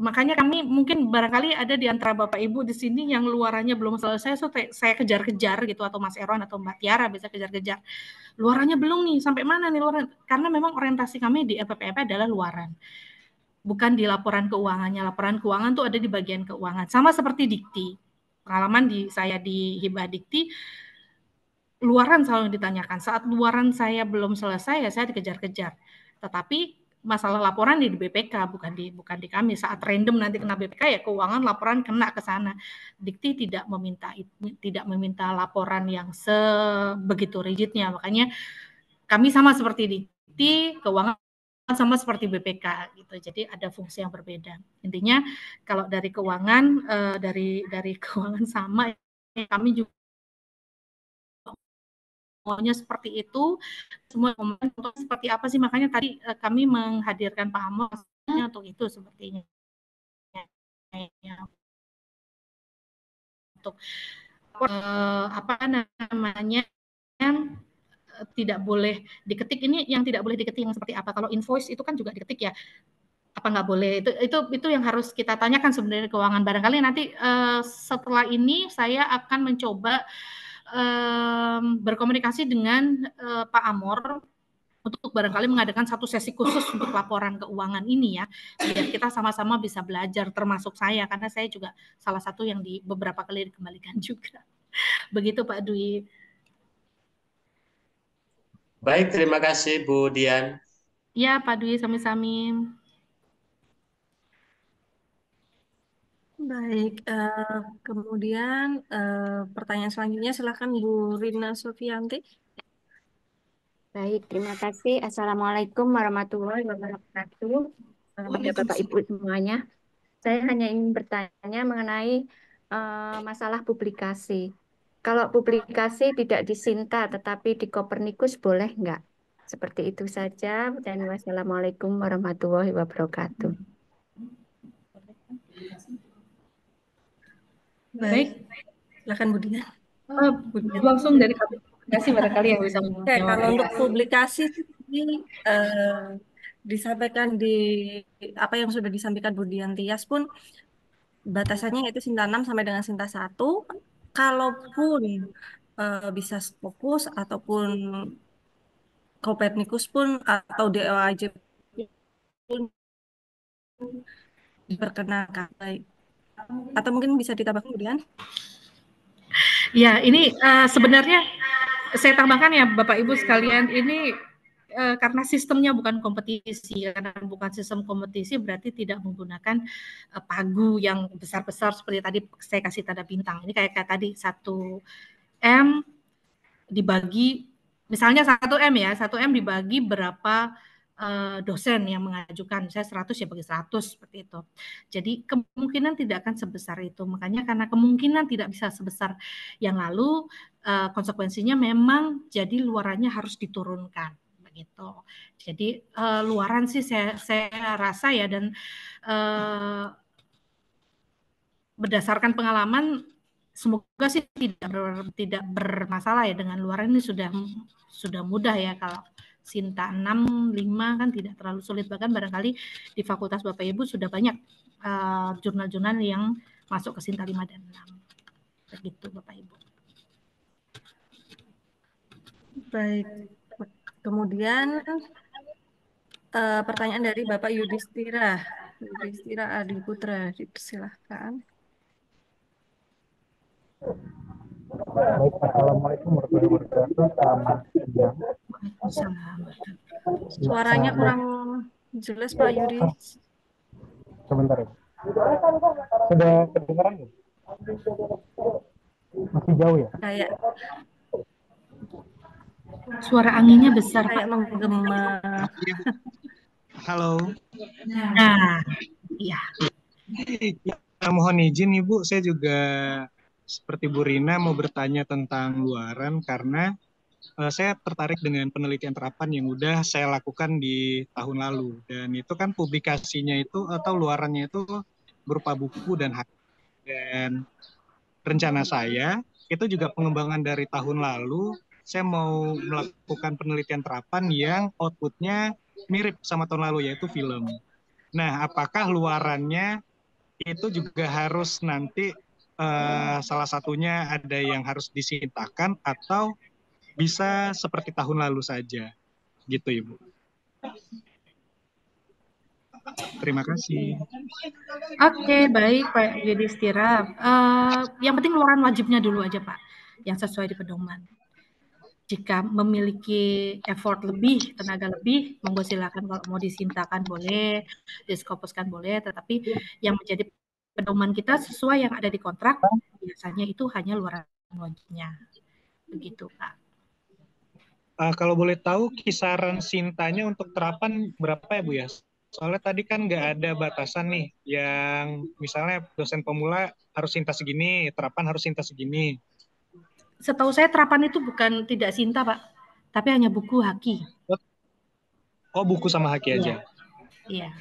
makanya kami mungkin barangkali ada di antara Bapak Ibu di sini yang luarannya belum selesai, so saya kejar-kejar gitu, atau Mas Erwan atau Mbak Tiara bisa kejar-kejar. Luarannya belum nih, sampai mana nih luaran? Karena memang orientasi kami di LPPMP adalah luaran. Bukan di laporan keuangannya. Laporan keuangan tuh ada di bagian keuangan. Sama seperti dikti. Pengalaman saya di hibah dikti, luaran selalu ditanyakan. Saat luaran saya belum selesai, ya saya dikejar-kejar. Tetapi masalah laporan di BPK, bukan di kami. Saat random nanti kena BPK, ya keuangan laporan kena ke sana. Dikti tidak meminta laporan yang sebegitu rigidnya. Makanya kami sama seperti dikti, keuangan sama seperti BPK gitu. Jadi ada fungsi yang berbeda. Intinya kalau dari keuangan dari keuangan sama, kami juga maunya seperti itu, semua untuk seperti apa sih, makanya tadi kami menghadirkan Pak Amor untuk itu sepertinya. Untuk apa namanya, tidak boleh diketik, ini yang tidak boleh diketik yang seperti apa. Kalau invoice itu kan juga diketik ya, apa nggak boleh, itu yang harus kita tanyakan sebenarnya keuangan. Barangkali nanti setelah ini saya akan mencoba berkomunikasi dengan Pak Amor untuk barangkali mengadakan satu sesi khusus untuk laporan keuangan ini ya, biar kita sama-sama bisa belajar, termasuk saya, karena saya juga salah satu yang di beberapa kali dikembalikan juga. Begitu Pak Dwi. Baik, terima kasih Bu Dian. Ya Pak Dwi, sami-sami. Baik, kemudian pertanyaan selanjutnya silakan Bu Rina Sufianti. Baik, terima kasih. Assalamualaikum warahmatullahi wabarakatuh. Bapak Ibu semuanya. Saya hanya ingin bertanya mengenai masalah publikasi. Kalau publikasi tidak di Sinta tetapi di Kopernikus boleh nggak? Seperti itu saja. Dan wassalamualaikum warahmatullahi wabarakatuh. Baik, silakan Bu Dian. Langsung dari publikasi barangkali yang bisa menjawab. Kalau untuk publikasi ini disampaikan di apa yang sudah disampaikan Bu Dian Tias pun batasannya yaitu Sinta 6 sampai dengan Sinta 1. Kalaupun bisa fokus ataupun Kopernikus pun atau DOAJ pun diperkenalkan. Atau mungkin bisa ditambahkan kemudian? Ya, ini sebenarnya saya tambahkan ya Bapak Ibu sekalian, ini karena sistemnya bukan kompetisi, karena bukan sistem kompetisi berarti tidak menggunakan pagu yang besar-besar seperti tadi saya kasih tanda bintang. Ini kayak tadi 1M dibagi, misalnya 1M ya, 1M dibagi berapa dosen yang mengajukan, saya 100 ya bagi 100 seperti itu. Jadi kemungkinan tidak akan sebesar itu. Makanya karena kemungkinan tidak bisa sebesar yang lalu, konsekuensinya memang jadi luarannya harus diturunkan begitu. Jadi luaran sih saya rasa ya, dan berdasarkan pengalaman semoga sih tidak bermasalah ya, dengan luaran ini sudah mudah ya kalau Sinta 6, 5 kan tidak terlalu sulit. Bahkan barangkali di fakultas Bapak Ibu sudah banyak jurnal-jurnal yang masuk ke Sinta 5 dan 6. Begitu Bapak Ibu. Baik. Kemudian pertanyaan dari Bapak Yudhistira Adi Putra, dipersilahkan. Baik, Assalamualaikum warahmatullahi wabarakatuh. Selamat siang. Suaranya kurang jelas Pak Yudi. Sebentar ya. Sudah kedengaran ya? Masih jauh ya? Kayak suara anginnya besar kayak menggema. Halo. Nah, iya. Ya, mohon izin Ibu, saya juga seperti Bu Rina mau bertanya tentang luaran karena saya tertarik dengan penelitian terapan yang udah saya lakukan di tahun lalu, dan itu kan publikasinya itu atau luarannya itu berupa buku dan rencana saya itu juga pengembangan dari tahun lalu. Saya mau melakukan penelitian terapan yang outputnya mirip sama tahun lalu, yaitu film. Nah, apakah luarannya itu juga harus nanti salah satunya ada yang harus disintakan atau bisa seperti tahun lalu saja, gitu Ibu. Terima kasih. Oke, baik Pak Yudhistira. Yang penting luaran wajibnya dulu aja Pak, yang sesuai di pedoman. Jika memiliki effort lebih, tenaga lebih, monggo silakan, kalau mau disintakan boleh, diskopuskan boleh, tetapi yang menjadi pedoman kita sesuai yang ada di kontrak, biasanya itu hanya luaran wajibnya. Begitu Pak. Kalau boleh tahu kisaran sintanya untuk terapan berapa ya Bu ya? Soalnya tadi kan nggak ada batasan nih, yang misalnya dosen pemula harus sinta segini, terapan harus sinta segini. Setahu saya terapan itu bukan tidak sinta Pak, tapi hanya buku haki. Oh, buku sama haki aja. Iya.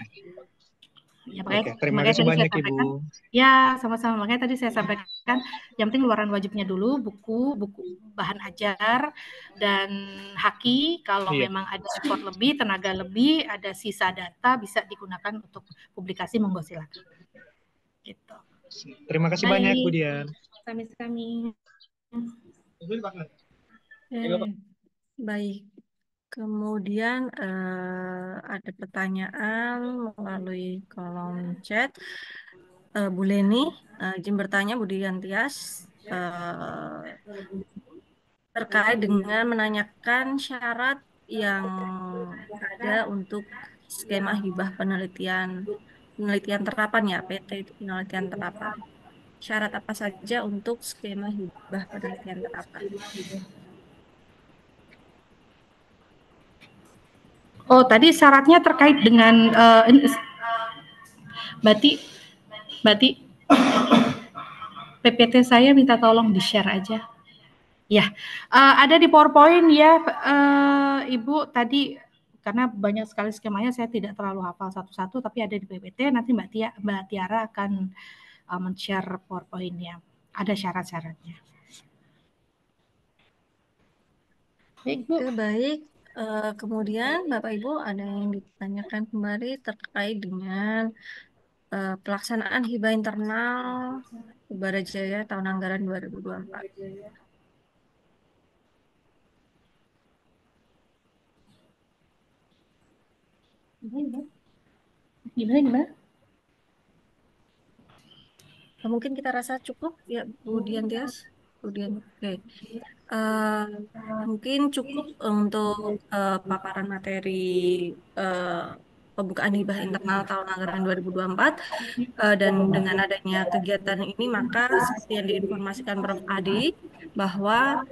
Ya, Oke, terima kasih banyak Ibu. Ya, sama-sama. Makanya tadi saya sampaikan yang penting luaran wajibnya dulu, buku bahan ajar, dan haki kalau memang ada effort lebih, tenaga lebih, ada sisa data bisa digunakan untuk publikasi, monggo silakan. Gitu. Terima kasih banyak Bu Dian. Sami-sami. Baik. Kemudian ada pertanyaan melalui kolom chat. Bu Leni, izin bertanya Bu Dian Tias terkait dengan menanyakan syarat yang ada untuk skema hibah penelitian terapan ya, PT penelitian terapan. Syarat apa saja untuk skema hibah penelitian terapan? Oh, tadi syaratnya terkait dengan berarti PPT saya minta tolong di-share aja. Ya, ada di PowerPoint ya, Ibu tadi, karena banyak sekali skemanya saya tidak terlalu hafal satu-satu, tapi ada di PPT. Nanti Mbak Tiara akan men-share PowerPoint-nya. Ada syarat-syaratnya. Baik, Bu. Baik. Kemudian Bapak Ibu ada yang ditanyakan kembali terkait dengan pelaksanaan hibah internal Barajaya tahun anggaran 2024. Gimana? Mungkin kita rasa cukup ya Bu Dian Tias. Oke. Mungkin cukup untuk paparan materi pembukaan hibah internal tahun anggaran 2024 dan dengan adanya kegiatan ini maka seperti yang diinformasikan Prof. Adi bahwa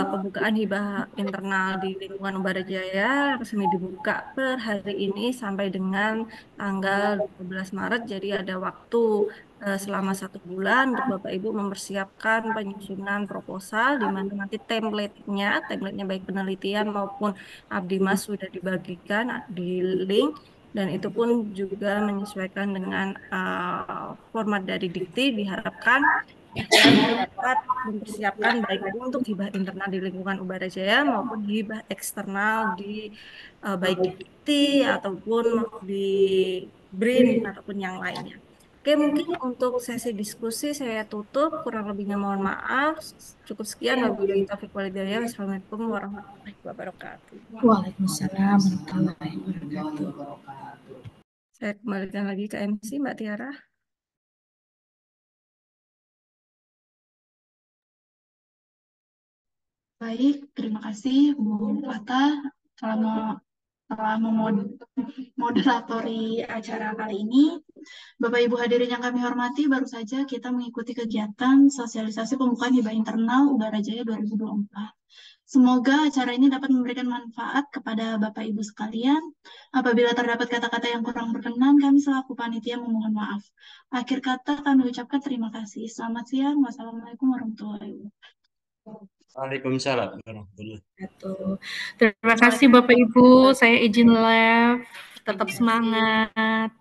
pembukaan hibah internal di lingkungan Ubarajaya resmi dibuka per hari ini sampai dengan tanggal 12 Maret, jadi ada waktu selama 1 bulan untuk Bapak Ibu mempersiapkan penyusunan proposal di mana nanti template-nya baik penelitian maupun Abdimas sudah dibagikan di link, dan itu pun juga menyesuaikan dengan format dari dikti. Diharapkan dapat mempersiapkan baik itu untuk hibah internal di lingkungan Ubarajaya maupun hibah eksternal di baik di BIKT ataupun di BRIN ataupun yang lainnya. Oke, mungkin untuk sesi diskusi saya tutup, kurang lebihnya mohon maaf. Cukup sekian, wabillahi taufiq walhidayah. Wassalamualaikum warahmatullahi wabarakatuh. Waalaikumsalam warahmatullahi wabarakatuh. Saya kembalikan lagi ke MC Mbak Tiara. Baik, terima kasih Bu Fatah telah memoderatori acara kali ini. Bapak Ibu hadirin yang kami hormati, baru saja kita mengikuti kegiatan sosialisasi pembukaan hibah internal Ubarajaya 2024. Semoga acara ini dapat memberikan manfaat kepada Bapak Ibu sekalian. Apabila terdapat kata-kata yang kurang berkenan, kami selaku panitia memohon maaf. Akhir kata kami ucapkan terima kasih. Selamat siang. Wassalamualaikum warahmatullahi wabarakatuh. Waalaikumsalam warahmatullahi wabarakatuh. Terima kasih Bapak Ibu, saya izin live. Tetap semangat.